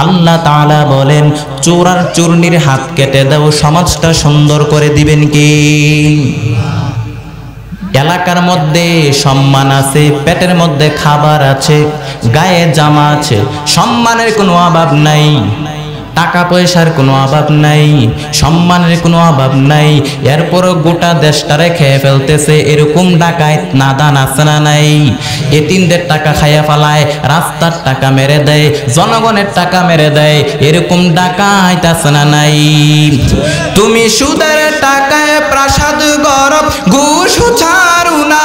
A: আল্লাহ তাআলা বলেন, চোর আর চোরনির হাত কেটে দাও, সমাজটা সুন্দর করে দিবেন কে? এলাকার মধ্যে সম্মান আছে, পেটের মধ্যে খাবার আছে, গায়ে জামা আছে, সম্মানের কোনো অভাব নাই, টাকা পয়সার কোনো অভাব নাই, সম্মানের কোনো অভাব নাই, এরপরও গোটা দেশটারে খেয়ে ফেলতেছে। এরকম ডাকাত নাদান আছে না নাই? এতিমদের টাকা খাইয়া ফেলায়, রাস্তার টাকা মেরে দেয়, জনগণের টাকা মেরে দেয়, এরকম ডাকাত আছে না নাই? তুমি সুদের টাকায় প্রাসাদ গরব ঘুষ ছাড়ু না,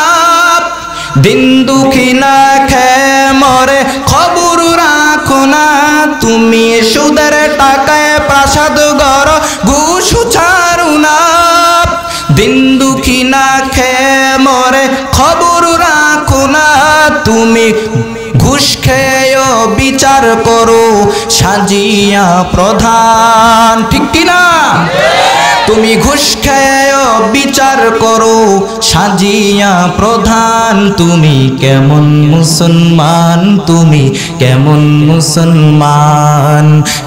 A: দিন দুঃখী না খেয়ে মরে খবর রাখো না। তুমি সুদের টাকায় প্রাসাদ গড় ঘুষ ছাড়ু না, দিন দুঃখী না খেয়ে মরে খবর রাখো না। তুমি ঘুষ খেয়েও বিচার করো সাজিয়া প্রধান, ঠিক কিনা? তুমি ঘুষ খেয়েও বিচার করো সাজিয়া প্রধান। তুমি কেমন মুসলমান, তুমি কেমন মুসলমান,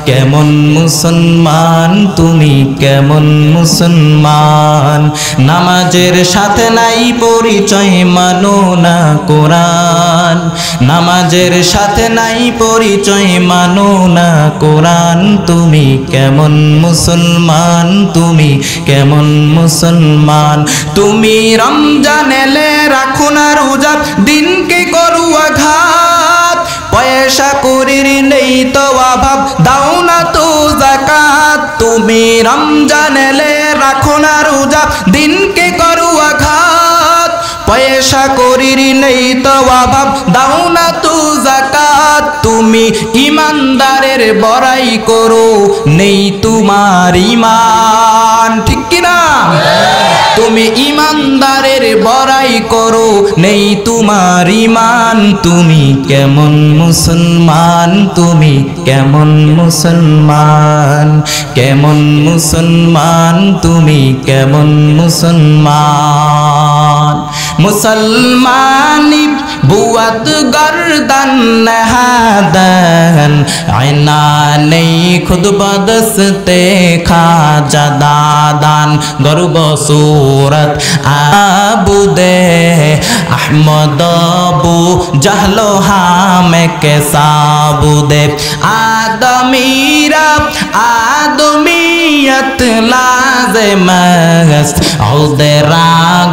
A: কেমন মুসলমান, তুমি কেমন মুসলমান? নামাজের সাথে নাই পরিচয়, মানো না কোরআন। নামাজের সাথে নাই পরিচয়, মানো না কোরআন। তুমি কেমন মুসলমান, তুমি কেমন মুসলমান? তুমি রমজান এলে রাখো না রোজা, দিনকে করু আঘাত, পয়সা করির নেই তো অভাব, দাও না তো যাকাত। তুমি রমজান এলে রাখো না রোজা, দিনকে করু আঘাত, পয়সা করির নেই তো অভাব, দাও না তো যাকাত। তুমি ইমানদারের বড়াই করো, নেই তোমার ঈমান, ঠিক কিনা? তুমি ইমানদারের বড়াই করো, নেই তোমার ঈমান। তুমি কেমন মুসলমান, তুমি কেমন মুসলমান, কেমন মুসলমান, তুমি কেমন মুসলমান? মুসলমানি বুয়াত গর্দন নহাদন, আয়না নেই খুদ বদস্তে খাজা দাদান, গর্ব সুরত আবুদে আহমদ বু জাহলো হামে কে সাবুদে। আদমিরা আদমিয়ত লাজেমস ওদেরা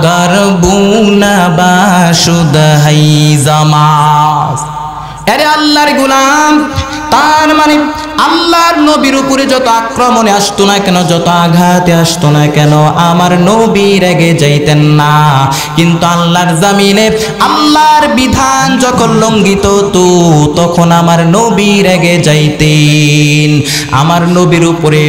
A: গরবুনা বাশুদ হাই জামাস। আরে আল্লাহর গোলাম, তার মানে আল্লাহর নবীর উপরে যত আক্রমণে আসতো না কেন, যত আঘাতে আসতো না কেন, আমার নবী রেগে যাইতেন না। কিন্তু আল্লাহর জামিনে আল্লাহর বিধান যখন লঙ্ঘিত হতো, তখন আমার নবী রেগে যাইতেন। আমার নবীর উপরে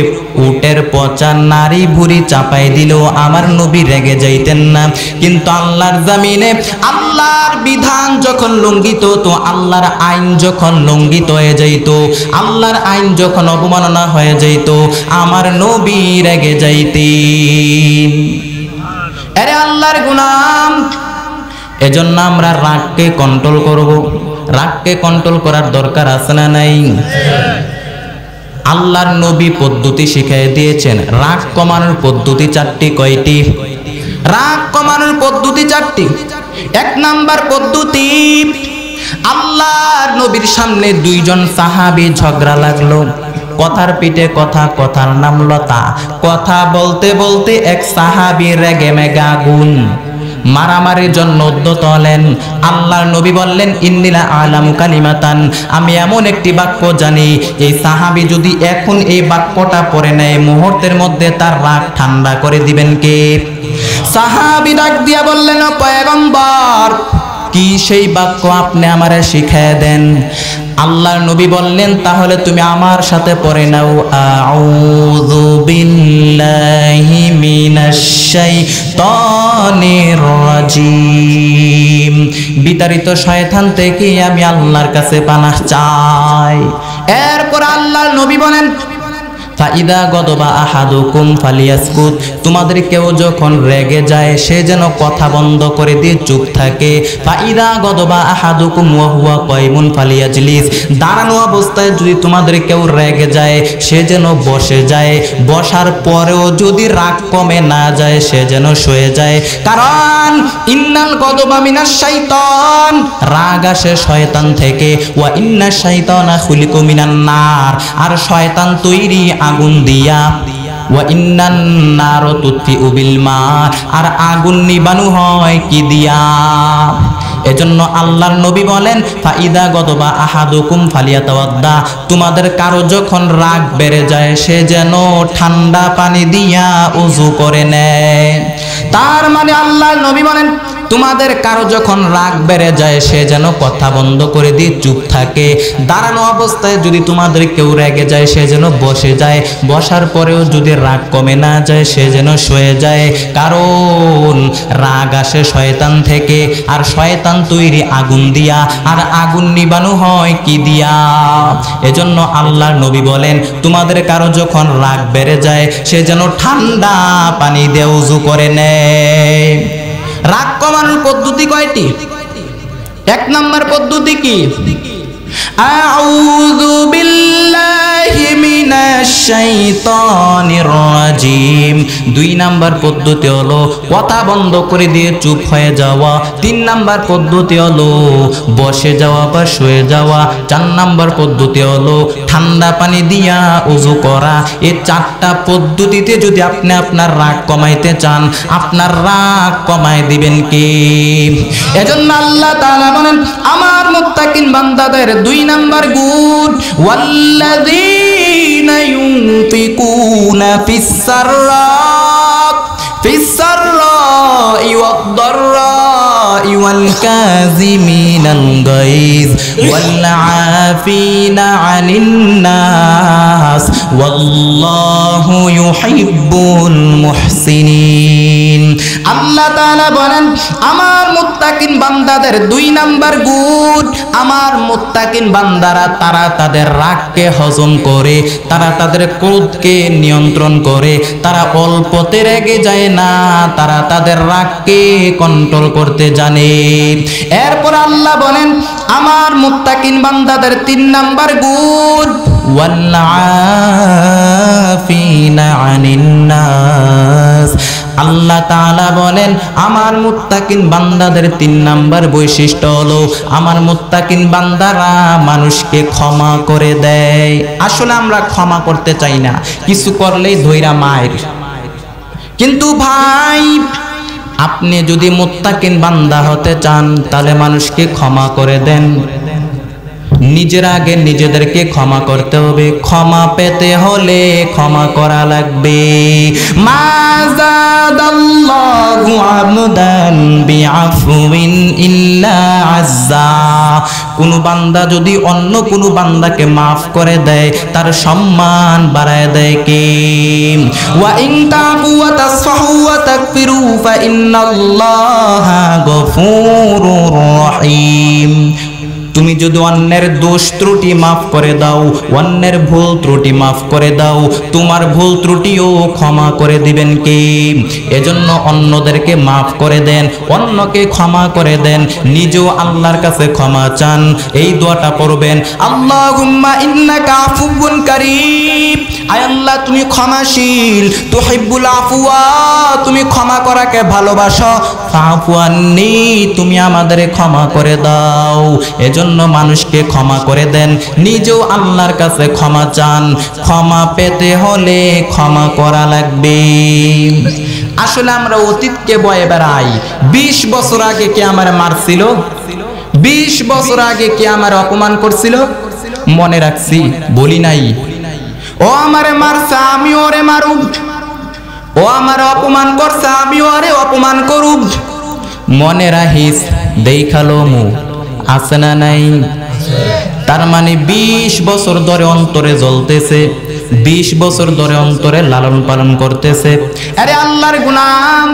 A: উটের পচা নারী ভুঁড়ি চাপাই দিল, আমার নবী রেগে যাইতেন না। কিন্তু আল্লাহর জামিনে আল্লাহর বিধান যখন লঙ্ঘিত হতো, আল্লাহর আইন যখন লঙ্ঘিত হয়ে যাইত, আল্লাহর আইন যখন অবমাননা হয়ে যাইত, আমার নবী রেগে যাইতেন। আরে আল্লাহর গোলাম, এজন্য আমরা রাগকে কন্ট্রোল করব। রাগকে কন্ট্রোল করার দরকার আছে না নাই? আল্লাহর নবী পদ্ধতি শিখিয়ে দিয়েছেন। রাগ কমানোর পদ্ধতি চারটি। কয়টি? রাগ কমানোর পদ্ধতি চারটি। এক নাম্বার পদ্ধতি, আল্লাহর নবীর সামনে দুইজন সাহাবী ঝগড়া লাগলো, কথার পিঠে কথা, কথার নাম লতা। কথা বলতে বলতে এক সাহাবী রেগে মেগে আগুন, মারামারির জন্য উদ্যত হলেন। আল্লাহর নবী বললেন, ইন্নিলা আলামু কালিমাতান, আমি এমন একটি বাক্য জানি, এই সাহাবী যদি এখন এই বাক্যটা পড়ে নেয়, মুহূর্তের মধ্যে তার রাগ ঠান্ডা করে দিবেন কে? সাহাবী ডাক দিয়া বললেন, ও পয়গম্বর, কি সেই বাক্য আপনি আমারে শিখিয়ে দেন। আল্লাহর নবী বললেন, তাহলে তুমি আমার সাথে পড়ে নাও, আউযু বিল্লাহি মিনাশ শাইতানির রাজিম। বিতাড়িত শয়তান থেকে আমি আল্লাহর কাছে পানাহ চাই। এরপর আল্লাহর নবী বলেন, ফাইদা গদবা আহাদুকুম ফালিয়াসকুত, তোমাদের কেউ যখন রেগে যায় সে যেন কথা বন্ধ করে দিয়ে চুপ থাকে। ফাইদা গদবা আহাদুকুম ওয়া হুয়া কায়মুন ফালিয়াজলিস, দাঁড়ানো অবস্থায় যদি তোমাদের কেউ রেগে যায় সে যেন বসে যায়, বসার পরেও যদি রাগ কমে না যায় সে যেন শুয়ে যায়। কারণ ইন্নাল গদবা মিনাশ শাইতান, রাগ আসে শয়তান থেকে, ওয়া ইন্নাশ শাইতানা খুলিকু মিনান নার, আর শয়তান তৈরি আগুন দিয়া, ওয়া ইন্নান নার তুতফিউ বিল মা, আর আগুন নিবানো হয় কি দিয়া? এজন্য আল্লাহর নবী বলেন, ফাইদা গদবা আহাদুকুম ফালিয়াতাওয়াদ্দা, তোমাদের কারো যখন রাগ বেড়ে যায় সে যেন ঠান্ডা পানি দিয়া ওযু করে নেয়। তার মানে আল্লাহর নবী বলেন, তোমাদের কারো যখন রাগ বেড়ে যায় সে যেন কথা বন্ধ করে দিয়ে চুপ থাকে। দাঁড়ানো অবস্থায় যদি তোমাদের কেউ রেগে যায় সে যেন বসে যায়, বসার পরেও যদি রাগ কমে না যায় সে যেন শুয়ে যায়। কারণ রাগ আসে শয়তান থেকে, আর শয়তান তৈরি আগুন দিয়া, আর আগুন নিবানো হয় কি দিয়া? এজন্য আল্লাহর নবী বলেন, তোমাদের কারো যখন রাগ বেড়ে যায় সে যেন ঠান্ডা পানি দিয়ে ওযু করে নেয়। রাগ কমানোর পদ্ধতি কয়টি? এক নম্বর পদ্ধতি কি? আউযু বিল্লাহি মিনাশ শাইতানির রাজিম। দুই নাম্বার পদ্ধতি হলো কথা বন্ধ করে দিয়ে চুপ হয়ে যাওয়া। তিন নাম্বার পদ্ধতি হলো বসে যাওয়া বা শুয়ে যাওয়া। চার নাম্বার পদ্ধতি হলো ঠান্ডা পানি দিয়া ওযু করা। এই চারটা পদ্ধতিতে যদি আপনি আপনার রাগ কমাইতে চান, আপনার রাগ কমায় দিবেন কি? এজন্য আল্লাহ তাআলা বলেন, আমার মুত্তাকিন বান্দাদের দুই নাম্বার গুণ, ওয়াল্লাযীনা ইউনফিকুনা ফিস-সাররাই ওয়াদ-দাররাই ওয়াল কাযিমিনাল গায়জ ওয়াল আফিনা আনিন নাস ওয়াল্লাহু ইউহিব্বুল মুহসিনিন। আল্লাহ তাআলা বলেন, আমার মুত্তাকিন বান্দাদের দুই নাম্বার গুণ, আমার মুত্তাকিন বান্দারা তারা তাদের রাগকে হজম করে, তারা তাদের ক্রোধকে নিয়ন্ত্রণ করে, তারা অল্পতে রেগে যায় না, তারা তাদের রাগকে কন্ট্রোল করতে জানে। এরপর আল্লাহ বলেন, আমার মুত্তাকিন বান্দাদের তিন নাম্বার গুণ, ওয়াল আফিনা আনিন নাস। আল্লাহ তাআলা বলেন, আমার মুত্তাকিন বান্দাদের তিন নাম্বার বৈশিষ্ট্য হলো আমার মুত্তাকিন বান্দারা মানুষকে ক্ষমা করে দেয়। আসলে আমরা ক্ষমা করতে চাই না, কিছু করলেই ধইরা মায়ের। কিন্তু ভাই, আপনি যদি মুত্তাকিন বান্দা হতে চান তাহলে মানুষকে ক্ষমা করে দেন। নিজের আগে নিজেদেরকে ক্ষমা করতে হবে। ক্ষমা পেতে হলে ক্ষমা করা লাগবে। মা যাদাল্লাহু আবদান বিআফউইন ইল্লা আযযা। কোন বান্দা যদি অন্য কোন বান্দাকে মাফ করে দেয় তার সম্মান বাড়ায় দেয় কে? ওয়া ইন তাফু ওয়া তাসফাহু ওয়া তাগফিরু ফা ইন্নাল্লাহা গফুরুর রহিম। তুমি যদি অন্যের দোষ ত্রুটি মাফ করে দাও, অন্যের ভুল ত্রুটি মাফ করে দাও, তোমার ভুল ত্রুটিও ক্ষমা করে দিবেন কে? এজন্য অন্যদেরকে মাফ করে দেন, অন্যকে ক্ষমা করে দেন, নিজেও আল্লাহর কাছে ক্ষমা চান। এই দোয়াটা পড়বেন, আল্লাহুম্মা ইন্নাকা আফুউন কারীম। আয় আল্লাহ, তুমি ক্ষমাশীল, তুহিব্বুল আফওয়া, তুমি ক্ষমা করাকে ভালোবাসো। ফাফু আন্নী, তুমি আমাদের ক্ষমা করে দাও। এজন্য মানুষকে ক্ষমা করে দেন, নিজেও আল্লাহর কাছে ক্ষমা চান। ক্ষমা পেতে হলে ক্ষমা করা লাগবে। আসলে আমরা অতীতকে বয়ে বেড়াই। 20 বছর আগে কে আমার মারছিল, 20 বছর আগে কে আমার অপমান করছিল, মনে রাখছি, বলি নাই। ও আমারে মারছে, আমি ওরে মারুম। ও আমার অপমান করছে, আমি ওরে অপমান করুম। মনে রাখিস, দেখালো মু আছে না নাই? তার মানে 20 বছর ধরে অন্তরে জ্বলতেছে, 20 বছর ধরে অন্তরে লালন পালন করতেছে। আরে আল্লাহর গোলাম,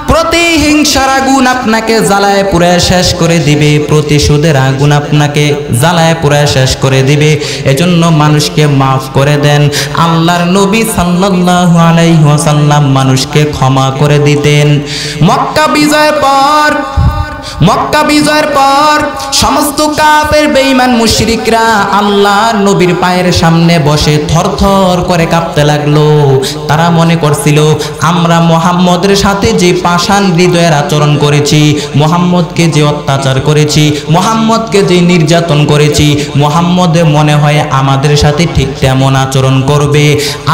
A: প্রতিহিংসার আগুন আপনাকে জ্বালায় পুড়ায় শেষ করে দিবে, প্রতিশোধের আগুন আপনাকে জ্বালায় পুড়ায় শেষ করে দিবে। এজন্য মানুষকে মাফ করে দেন। আল্লাহর নবী সাল্লাল্লাহু আলাইহি ওয়াসাল্লাম মানুষকে ক্ষমা করে দিতেন। মক্কা বিজয়ের পর সমস্ত কাফের বেঈমান মুশরিকরা আল্লাহর নবীর পায়ের সামনে বসে থরথর করে কাঁপতে লাগলো। তারা মনে করছিল আমরা মুহাম্মদের সাথে যে পাষাণ হৃদয়ের আচরণ করেছি, মুহাম্মদকে যে অত্যাচার করেছি, মুহাম্মদকে যে নির্যাতন করেছি, মুহাম্মদ মনে হয় আমাদের সাথে ঠিক তেমন আচরণ করবে।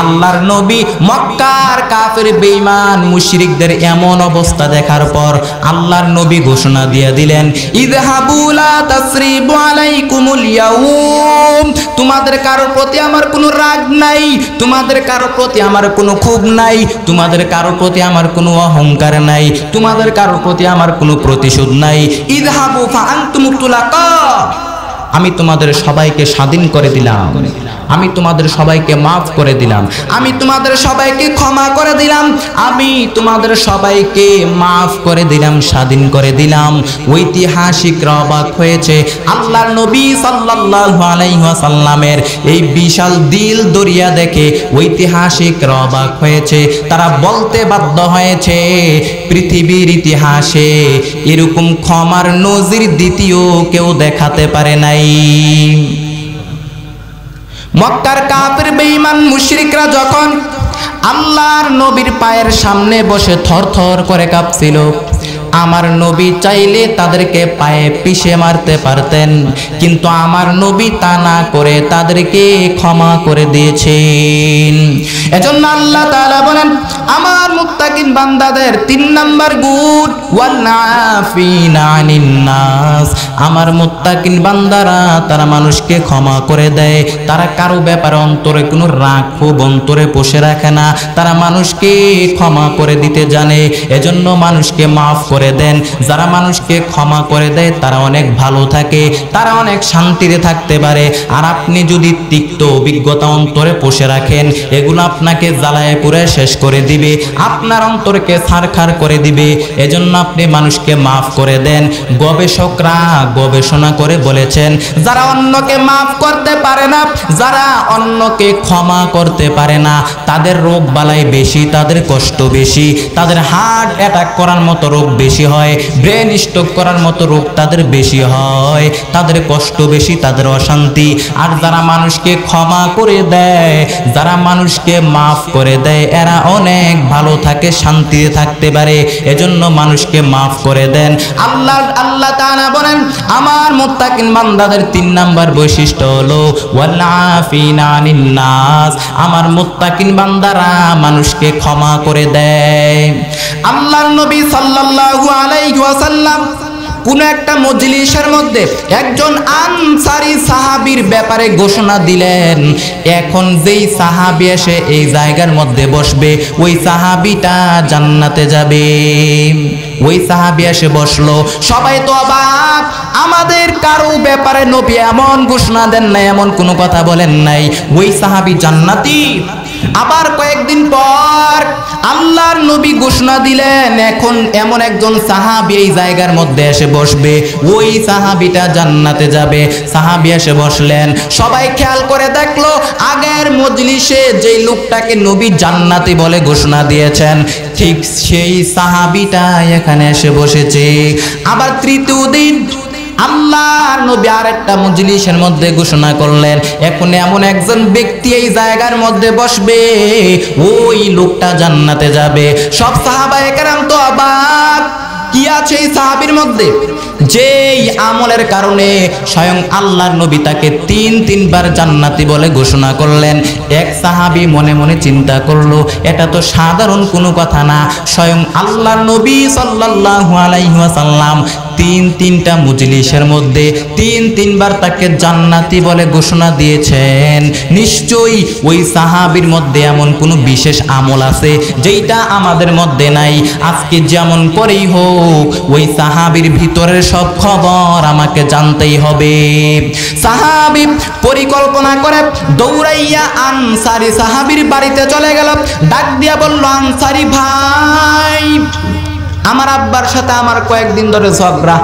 A: আল্লাহর নবী মক্কার কাফের বেঈমান মুশরিকদের এমন অবস্থা দেখার পর আল্লাহর নবী ঘোষণা দিয়ে দিলেন, ইযহাবু লা তাসরিবু আলাইকুমুল ইয়াউম, তোমাদের কারোর প্রতি আমার কোনো রাগ নাই, তোমাদের কারোর প্রতি আমার কোনো ক্ষোভ নাই, তোমাদের কারোর প্রতি আমার কোনো অহংকার নাই, তোমাদের কারোর প্রতি আমার কোনো প্রতিশোধ নাই। ইযহাবু ফাআনতুমুত তুলাকা, আমি তোমাদের সবাইকে স্বাধীন করে দিলাম, আমি তোমাদের সবাইকে মাফ করে দিলাম, আমি তোমাদের সবাইকে ক্ষমা করে দিলাম, আমি তোমাদের সবাইকে মাফ করে দিলাম, স্বাধীন করে দিলাম। ঐতিহাসিকরা অবাক হয়েছে আল্লাহর নবী সাল্লাল্লাহু আলাইহি ওয়াসাল্লামের এই বিশাল দিল দরিয়া দেখে। ঐতিহাসিকরা অবাক হয়েছে, তারা বলতে বাধ্য হয়েছে পৃথিবীর ইতিহাসে এরকম ক্ষমার নজির দ্বিতীয় কেউ দেখাতে পারে নাই। মক্কার কাফের বেঈমান মুশরিকরা যখন আল্লাহর নবীর পায়ের সামনে বসে থরথর করে কাঁপছিল, আমার নবী চাইলে তাদেরকে পায়ে পিষে মারতে পারতেন, কিন্তু আমার নবী তা না করে তাদেরকে ক্ষমা করে দিয়েছেন। এজন্য আল্লাহ তাআলা বলেন, আমার মুত্তাকিন বান্দাদের 3 নাম্বার গুণ ওয়াল আফিনা আনিন নাস, আমার মুত্তাকিন বান্দারা তারা মানুষকে ক্ষমা করে দেয়, তারা কারো ব্যাপারে অন্তরে কোনো রাগ ক্ষোভ অন্তরে পুষে রাখে না, তারা মানুষকে ক্ষমা করে দিতে জানে। এজন্য মানুষকে মাফ করে দেন। যারা মানুষকে ক্ষমা করে দেয় তারা অনেক ভালো থাকে, তারা অনেক শান্তিতে থাকতে পারে। আর আপনি যদি তিক্ত অভিজ্ঞতা অন্তরে পুষে রাখেন, এগুলো আপনাকে জ্বালায় পুড়ে শেষ করে দিবে, আপনার অন্তরকে ছারখার করে দিবে। এজন্য আপনি মানুষকে মাফ করে দেন। গবেষকরা গবেষণা করে বলেছেন, যারা অন্যকে মাফ করতে পারে না, যারা অন্যকে ক্ষমা করতে পারে না, তাদের রোগ বালাই বেশি, তাদের কষ্ট বেশি, তাদের হার্ট অ্যাটাক করার মতো রোগ বেশি হয়, ব্রেন স্ট্রোক করার মতো রোগ তাদের বেশি হয়, তাদের কষ্ট বেশি, তাদের অশান্তি। আর যারা মানুষকে ক্ষমা করে দেয়, যারা মানুষকে মাফ করে দেয়, এরা অনেক ভালো থাকে, শান্তিতে থাকতে পারে। এজন্য মানুষকে মাফ করে দেন। আল্লাহ তাআলা বলেন, আমার মুত্তাকিন বান্দাদের 3 নাম্বার বৈশিষ্ট্য হলো ওয়াল আফিনা আনিন নাস, আমার মুত্তাকিন বান্দারা মানুষকে ক্ষমা করে দেয়। আল্লাহর নবী সাল্লাল্লাহু আলাইহি ওয়াসাল্লাম কোন একটা মজলিসের মধ্যে একজন আনসারী সাহাবীর ব্যাপারে ঘোষণা দিলেন। এখন যেই সাহাবী এসে এই জায়গার মধ্যে বসবে, ওই সাহাবীটা জান্নাতে যাবে। ওই সাহাবী এসে বসলো, সবাই তো অবাক, আমাদের কারো ব্যাপারে নবী এমন ঘোষণা দেন নাই, এমন কোনো কথা বলেন নাই, ওই সাহাবী জান্নাতি। আবার কয়েকদিন পর আল্লাহর নবী ঘোষণা দিলেন, এখন এমন একজন সাহাবী এই জায়গার মধ্যে এসে বসবে, ওই সাহাবীটা জান্নাতে যাবে। সাহাবী এসে বসলেন, সবাই খেয়াল করে দেখলো আগের মজলিসে যেই লোকটাকে নবী জান্নাতি বলে ঘোষণা দিয়েছেন, ঠিক সেই সাহাবীটা এখানে এসে বসেছে। আবার তৃতীয় দিন আল্লাহর নবী আরেকটা মজলিসের মধ্যে ঘোষণা করলেন, এখন এমন একজন ব্যক্তি এই জায়গার মধ্যে বসবে, ওই লোকটা জান্নাতে যাবে। সব সাহাবায়ে কেরাম তো অবাক, কি আছে এই সাহাবীর মধ্যে যেই আমলের কারণে স্বয়ং আল্লাহর নবী তাকে 3বার জান্নাতি বলে ঘোষণা করলেন। এক সাহাবী মনে মনে চিন্তা করলো, এটা তো সাধারণ কোনো কথা না, স্বয়ং আল্লাহর নবী সাল্লাল্লাহু আলাইহি ওয়াসাল্লাম তিনটা মজলিসের মধ্যে তিনবার তাকে জান্নাতি বলে ঘোষণা দিয়েছেন। নিশ্চয়ই ওই সাহাবীর মধ্যে এমন কোনো বিশেষ আমল আছে যেটা আমাদের মধ্যে নাই। আজকে যেমন করেই হোক ওই সাহাবীর ভিতরের সব খবর আমাকে জানতেই হবে। সাহাবী পরিকল্পনা করে দৌড়াইয়া আনসারী সাহাবীর বাড়িতে চলে গেল। ডাক দিয়া বলল, আনসারী ভাই, আমার আব্বার সাথে আমার কয়েকদিন ধরে ঝগড়া।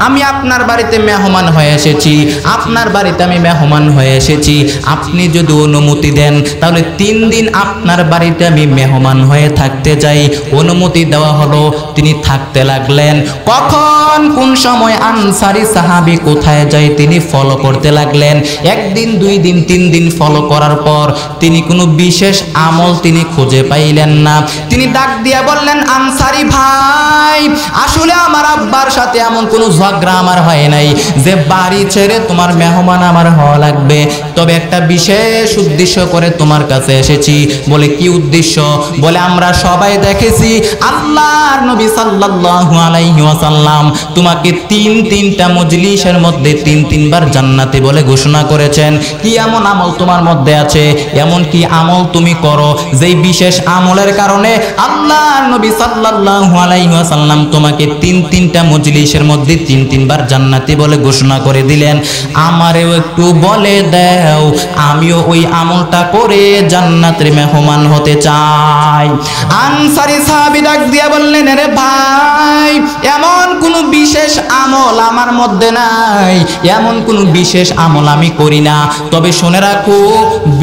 A: আমি আপনার বাড়িতে মেহমান হয়ে এসেছি, আপনার বাড়িতে আমি মেহমান হয়ে এসেছি। আপনি যদি অনুমতি দেন তাহলে 3 দিন আপনার বাড়িতে আমি মেহমান হয়ে থাকতে চাই। অনুমতি দেওয়া হলো, তিনি থাকতে লাগলেন। কখন কোন সময় আনসারী সাহাবী কোথায় যায় তিনি ফলো করতে লাগলেন। 1 দিন 2 দিন 3 দিন ফলো করার পর তিনি কোনো বিশেষ আমল তিনি খুঁজে পাইলেন না। তিনি ডাক দিয়া বললেন, আনসারী ভাই, আসলে আমার আব্বার সাথে এমন কোনো ঝগড়া আমার হয় নাই যে বাড়ি ছেড়ে তোমার মেহমান আমার হওয়া লাগবে। তবে একটা বিশেষ উদ্দেশ্য করে তোমার কাছে এসেছি। বলে, কি উদ্দেশ্য? বলে, আমরা সবাই দেখেছি আল্লাহর নবী সাল্লাল্লাহু আলাইহি ওয়াসাল্লাম তোমাকে তিনটা মজলিসের মধ্যে 3বার জান্নাতি বলে ঘোষণা করেছেন। কি এমন আমল তোমার মধ্যে আছে? এমন কি আমল তুমি করো যেই বিশেষ আমলের কারণে আল্লাহর নবী সাল্লাল্লাহু আলাইহি ওয়াসাল্লাম তোমাকে তিনটা মজলিসের মধ্যে 3বার জান্নাতি বলে ঘোষণা করে দিলেন? আমারেও একটু বলে দাও, আমিও ওই আমলটা করে জান্নাতের মেহমান হতে চাই। আনসারী সাহাবী ডাক দিয়া বললেন, আরে ভাই, এমন কোনো বিশেষ আমল আমার মধ্যে নাই, এমন কোনো বিশেষ আমল আমি করি না। তবে শুনে রাখো,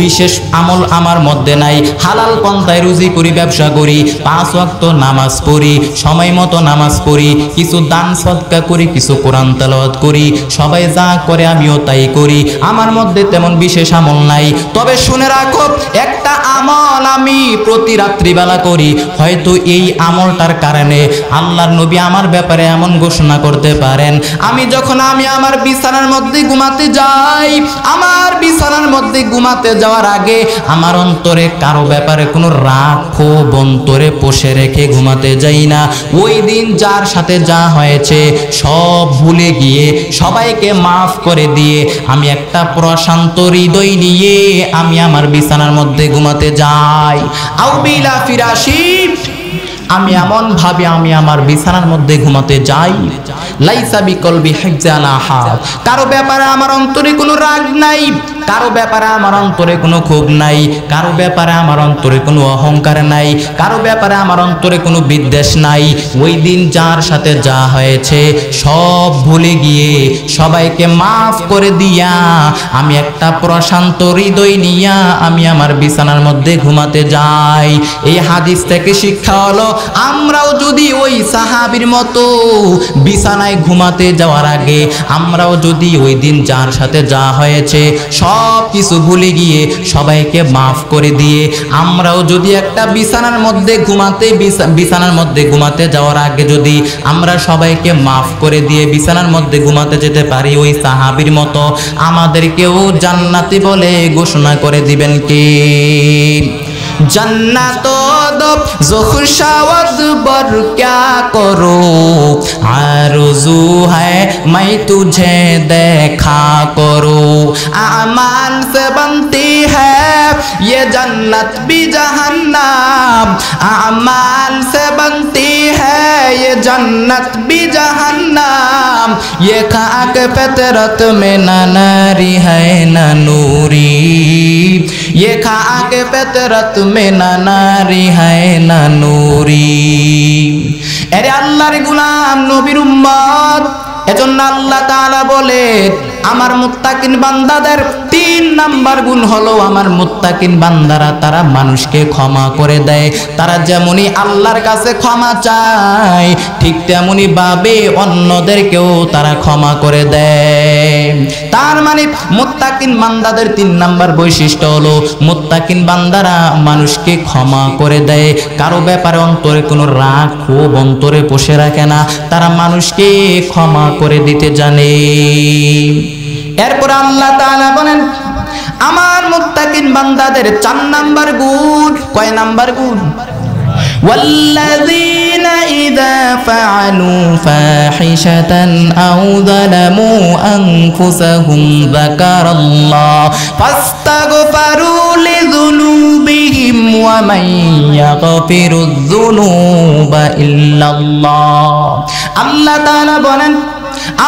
A: বিশেষ আমল আমার মধ্যে নাই। হালাল পন্থায় রুজি করি, ব্যবসা করি, 5 ওয়াক্ত নামাজ পড়ি, সময় মতো নামাজ পড়ি, কিছু দান সদকা করি, কিছু কোরআন তেলাওয়াত করি। সবাই যা করে আমিও তাই করি। আমার মধ্যে তেমন বিশেষ আমল নাই। তবে শুনে রাখো, একটা আমল আমি প্রতি রাত্রিবেলা করি। হয়তো এই আমলটার কারণে আল্লাহর নবী আমার ব্যাপারে এমন ঘোষণা করতে পারেন, আমি যখন আমার বিছানার মধ্যে ঘুমাতে যাই, আমার বিছানার মধ্যে ঘুমাতে যাওয়ার আগে আমার অন্তরে কারো ব্যাপারে কোনো রাগ ক্ষোভ অন্তরে পোষে রেখে ঘুমাতে যাই না। ওই দিন যার সাথে যা হয়েছে সব ভুলে গিয়ে সবাইকে মাফ করে দিয়ে আমি একটা প্রশান্ত হৃদয় নিয়ে আমি আমার বিছানার মধ্যে ঘুমাতে যাই। আউবিলা ফিরাশি, আমি এমন ভাবে আমি আমার বিছানার মধ্যে ঘুমাতে যাই। লাইসা বিকলবি হিজ্জানা হাত, কারো ব্যাপারে আমার অন্তরে কোনো রাগ নাই, কারো ব্যাপারে আমার অন্তরে কোনো ক্ষোভ নাই, কারো ব্যাপারে আমার অন্তরে কোনো অহংকার নাই, কারো ব্যাপারে আমার অন্তরে কোনো বিদ্বেষ নাই। ওই দিন যার সাথে যা হয়েছে সব ভুলে গিয়ে সবাইকে মাফ করে দিয়া আমি একটা প্রশান্ত হৃদয় নিয়া আমি আমার বিছানার মধ্যে ঘুমাতে যাই। এই হাদিস থেকে শিক্ষা হলো, আমরাও যদি ওই সাহাবীর মতো বিছানায় ঘুমাতে যাওয়ার আগে আমরাও যদি ওই দিন যার সাথে যা হয়েছে সব কিছু ভুলে গিয়ে সবাইকে মাফ করে দিয়ে আমরাও যদি একটা বিছানার মধ্যে ঘুমাতে যাওয়ার আগে যদি আমরা সবাইকে মাফ করে দিয়ে বিছানার মধ্যে ঘুমাতে যেতে পারি ওই সাহাবীর মতো, আমাদেরকেও জান্নাতি বলে ঘোষণা করে দিবেন কে? जन्नत दो जो खुशावद बर क्या करूं, आरज़ू है मैं तुझे देखा करूं। अमाल से बनती है ये जन्नत भी जहन्नम, अमाल से बनती है ये जन्नत भी जहन्नम। ये खाक फितरत में न नारी है न नूरी, ये खाक फितरत में न नारी है न नूरी। এরে আল্লাহর গোলাম নবীর উম্মত, এজন্য আল্লাহ তাআলা বলে আমার মুত্তাকিন বান্দাদের 3 নাম্বার গুণ হলো আমার মুত্তাকিন বান্দারা তারা মানুষকে ক্ষমা করে দেয়। তারা যেমনই আল্লাহর কাছে ক্ষমা চায় ঠিক তেমনি ভাবে অন্যদেরকেও তারা ক্ষমা করে দেয়। তার মানে মুত্তাকিন বান্দাদের 3 নাম্বার বৈশিষ্ট্য হলো মুত্তাকিন বান্দারা মানুষকে ক্ষমা করে দেয়, কারো ব্যাপারে অন্তরে কোনো রাগ ক্ষোভ অন্তরে পোষে রাখে না, তারা মানুষকে ক্ষমা করে দিতে জানে। এরপর আল্লাহ তাআলা বলেন আমার মুত্তাকিন বান্দাদের 4 নাম্বার গুণ। কয় নাম্বার গুণ? والذين إذا فعلوا فاحشة أو ظلموا أنفسهم ذكروا الله فاستغفروا لذنوبهم ومن يغفر الذنوب إلا الله আল্লাহ তাআলা বলেন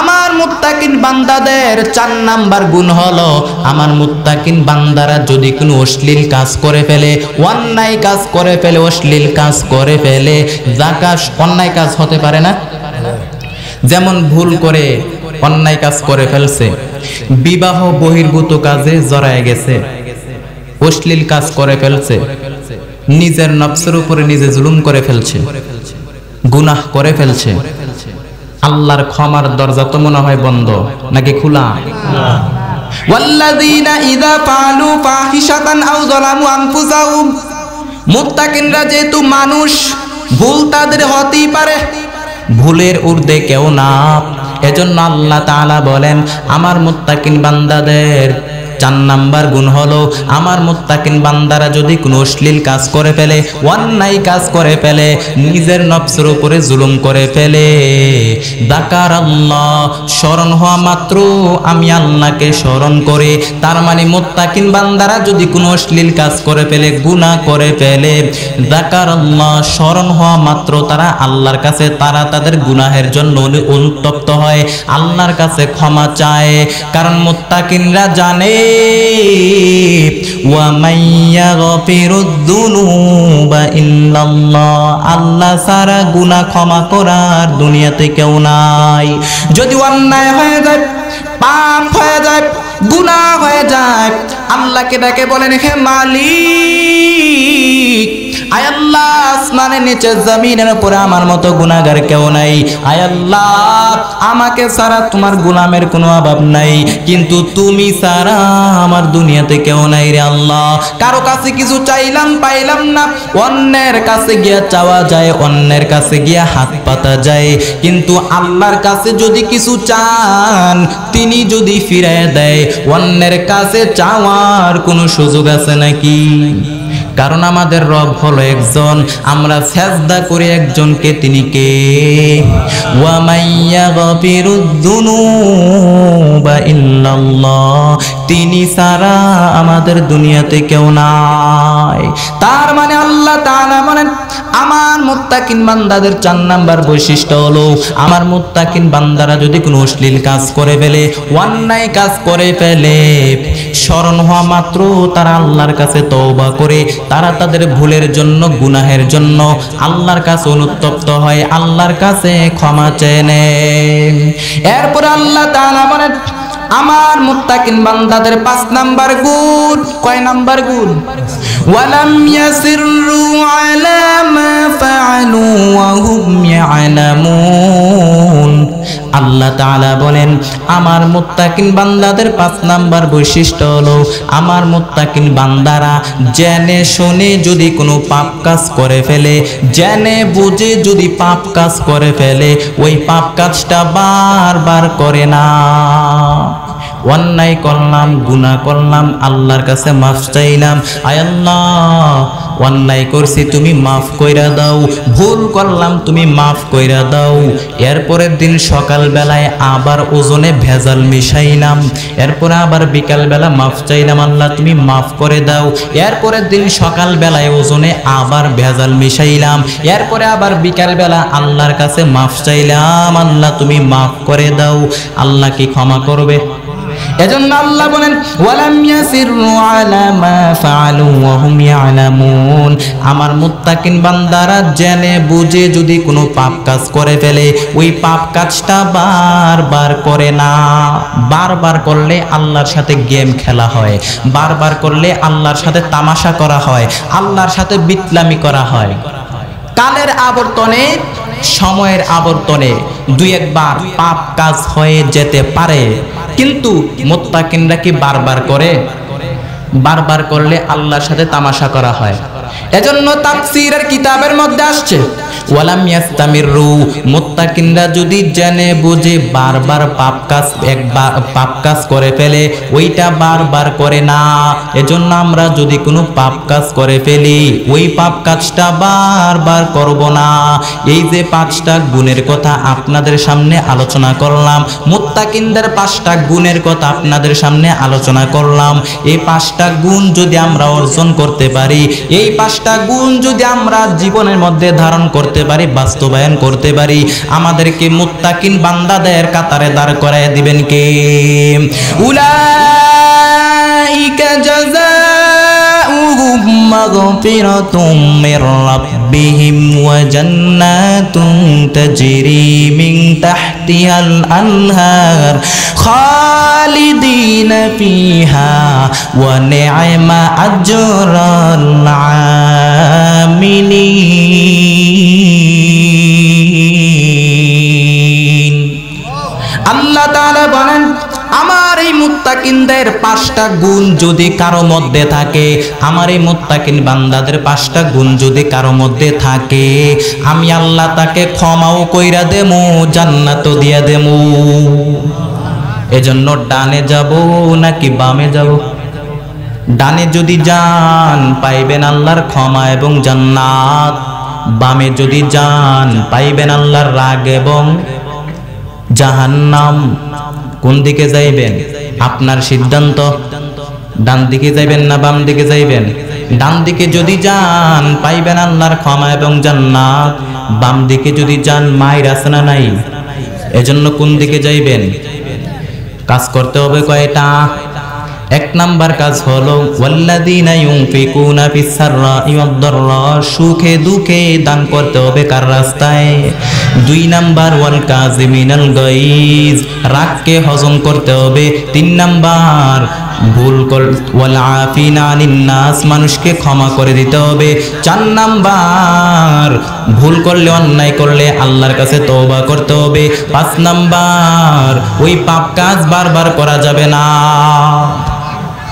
A: আমার মুত্তাকিন বান্দাদের ৪ নাম্বার গুণ হলো আমার মুত্তাকিন বান্দারা যদি কোনো অশ্লীল কাজ করে ফেলে, অন্যায় কাজ করে ফেলে, অশ্লীল কাজ করে ফেলে, জাকাত অন্যায় কাজ হতে পারে না, যেমন ভুল করে অন্যায় কাজ করে ফেলছে, বিবাহ বহির্ভূত কাজে জড়ায় গেছে, অশ্লীল কাজ করে ফেলছে, নিজের নফসের উপরে নিজে জুলুম করে ফেলছে, গুনাহ করে ফেলছে, আল্লাহর ক্ষমার দরজা তো মনে হয় বন্ধ নাকি খোলা? ওয়াল্লাযীনা ইযা ফাআলু ফাহিশাতান আও যালামু আনফুসাহুম, মুত্তাকিনরা যেহেতু মানুষ, ভুল তাদের হতেই পারে, ভুলের ঊর্ধ্বে কেউ না। এজন্য আল্লাহ তাআলা বলেন আমার মুত্তাকিন বান্দাদের ৪ নাম্বার গুণ হলো আমার মুত্তাকিন বান্দারা যদি কোনো অশ্লীল কাজ করে ফেলে, অন্যায় কাজ করে ফেলে, নিজের নফসের উপরে জুলুম করে ফেলে, যাকার আল্লাহ, স্মরণ হওয়া মাত্র আমি আল্লাহকে স্মরণ করে। তার মানে মুত্তাকিন বান্দারা যদি কোনো অশ্লীল কাজ করে ফেলে, গুনাহ করে ফেলে, যাকার আল্লাহ, স্মরণ হওয়া মাত্র তারা আল্লাহর কাছে তারা তাদের গুনাহের জন্য অনুতপ্ত হয়, আল্লাহর কাছে ক্ষমা চায়। কারণ মুত্তাকিনরা জানে আল্লাহ ছাড়া গুনাহ ক্ষমা করার দুনিয়াতে কেউ নাই। যদি অন্যায় হয়ে যায়, পাপ হয়ে যায়, গুনাহ হয়ে যায়, আল্লাহকে ডাকে বলেন হে মালিক, আয় আল্লাহ আসমানের নিচে জমিনের উপরে আমার মতো গুনাহগার কেউ নাই, আয় আল্লাহ আমাকে ছাড়া তোমার গোলামের কোনো অভাব নাই, কিন্তু তুমি ছাড়া আমার দুনিয়াতে কেউ নাই রে আল্লাহ। কারো কাছে কিছু চাইলাম পাইলাম না, অন্যের কাছে গিয়া চাওয়া যায়, অন্যের কাছে গিয়া হাত পাতা যায়, কিন্তু আল্লাহর কাছে যদি কিছু চান তিনি যদি ফিরিয়ে দেয়, অন্যের কাছে চাওয়ার কোনো সুযোগ আছে নাকি? কারণ আমাদের রব হলো একজন, আমরা সাজদা করে একজনকে, তিনি কে? ওয়া মাইয়া গাফিরুদ যুনুবা ইল্লাল্লাহ, তিনি ছাড়া আমাদের দুনিয়াতে কেউ নাই। তার মানে আল্লাহ তাআলা বলেন আমার মুত্তাকিন বান্দাদের ৪ নাম্বার বৈশিষ্ট্য হলো আমার মুত্তাকিন বান্দারা যদি কোনো অশ্লীল কাজ করে ফেলে, অন্যায় কাজ করে ফেলে, স্মরণ হওয়া মাত্র তারা আল্লাহর কাছে তওবা করে, তারা তাদের ভুলের জন্য, গুনাহের জন্য আল্লাহর কাছে অনুতপ্ত হয়, আল্লাহর কাছে ক্ষমা চেয়ে নেয়। এরপর আল্লাহ তাআলা বলেন আমার মুত্তাকিন বান্দাদের ৫ নাম্বার গুণ। কয় নাম্বার গুণ? ওয়ালাম ইয়াসিররু আলা মা ফাআলু ওয়া হুম ইয়ালামুন। আল্লাহ তাআলা বলেন আমার মুত্তাকিন বান্দাদের ৫ নাম্বার বৈশিষ্ট্য হলো আমার মুত্তাকিন বান্দারা জেনে শুনে যদি কোনো পাপ কাজ করে ফেলে, জেনে বুঝে যদি পাপ কাজ করে ফেলে, ওই পাপ কাজটা বারবার করে না। অন্যায় করলাম, গুনাহ করলাম, আল্লাহর কাছে মাফ চাইলাম, আয় আল্লাহ অন্যায় করছি তুমি মাফ কইরা দাও, ভুল করলাম তুমি মাফ কইরা দাও। এরপরের দিন সকাল বেলায় আবার ওজনে ভেজাল মিশাইলাম, এরপরে আবার বিকাল বেলা মাফ চাইলাম, আল্লাহ তুমি মাফ করে দাও। এরপরের দিন সকাল বেলায় ওজনে আবার ভেজাল মিশাইলাম, এরপরে আবার বিকাল বেলা আল্লাহর কাছে মাফ চাইলাম, আল্লাহ তুমি মাফ করে দাও। আল্লাহ কি ক্ষমা করবে? এজন্য আল্লাহ বলেন ওয়ালাম ইয়াসিরু আলা মা ফাআলু ওয়া হুম ইয়ালামুন। আমার মুত্তাকিন বান্দারা জেনে বুঝে যদি কোনো পাপ কাজ করে ফেলে, ওই পাপ কাজটা বারবার করে না। বারবার করলে আল্লাহর সাথে গেম খেলা হয়, বারবার করলে আল্লাহর সাথে তামাশা করা হয়, আল্লাহর সাথে বিতলামি করা হয়। কালের আবর্তনে, সময়ের আবর্তনে দুই একবার পাপ কাজ হয়ে যেতে পারে, কিন্তু মুত্তাকিনরা কি বারবার করে? বারবার করলে আল্লাহর সাথে তামাশা করা হয়। এজন্য তাফসীরের কিতাবের মধ্যে আসছে ওয়ালাম ইয়াস্তামিরু, মুত্তাকিনরা যদি জেনে বুঝে বারবার পাপ কাজ করে ফেলে, ওইটা বারবার করে না। এজন্য আমরা যদি কোনো পাপ কাজ করে ফেলি, ওই পাপ কাজটা বারবার করব না। এই যে 5টা গুণের কথা আপনাদের সামনে আলোচনা করলাম, মুত্তাকিনদের 5টা গুণের কথা আপনাদের সামনে আলোচনা করলাম, এই 5টা গুণ যদি আমরা অর্জন করতে পারি, এই 5টা গুণ যদি আমরা জীবনের মধ্যে ধারণ করতে পারি, বাস্তবায়ন করতে পারি, আমাদেরকে মুত্তাকিন বান্দাদের কাতারে দাঁড় করায় দিবেন কে? উলাইকা জাযাউহুম মাগফিরাতুম মির রাব্বিহিম ওয়া জান্নাতুন তাজরি মিন তাহতিহাল আনহার খালিদিনা ফিহা ওয়া নি'মা আজরুল আমিলিন। আল্লাহ তাআলা বলেন, আমার এই মুত্তাকিনদের 5টা গুণ যদি কারো মধ্যে থাকে, আমার এই মুত্তাকিন বান্দাদের 5টা গুণ যদি কারো মধ্যে থাকে, আমি আল্লাহ তাকে ক্ষমাও কইরা দেমু, জান্নাতও দিয়া দেমু। এজন্য ডানে যাব নাকি বামে যাব? ডানে যদি যান পাইবেন আল্লাহর ক্ষমা এবং জান্নাত, বামে যদি যান পাইবেন আল্লাহর রাগ এবং জাহান্নাম। কোন দিকে যাইবেন আপনার সিদ্ধান্ত। ডান দিকে যাইবেন না বাম দিকে যাইবেন? ডান দিকে যদি যান পাইবেন আল্লাহর ক্ষমা এবং জান্নাত, বাম দিকে যদি যান মাইর আছে না নাই? এজন্য কোন দিকে যাইবেন? কাজ করতে হবে কয়টা? 1 নাম্বার কাজ হলো ওয়াল্লাযীনা ইউনফিকুনা ফিস সাররাই ওয়াদ দাররা, সুখে দুঃখে দান করতে হবে কার রাস্তায়। 2 নাম্বার ওয়াল কাযিমিনাল গাইজ, রাগকে হজম করতে হবে। 3 নাম্বার ওয়াল আফিনা আনিন নাস, মানুষকে ক্ষমা করে দিতে হবে। 4 নাম্বার ভুল করলে, অন্যায় করলে আল্লাহর কাছে তওবা করতে হবে। 5 নাম্বার ওই পাপ কাজ বারবার করা যাবে না।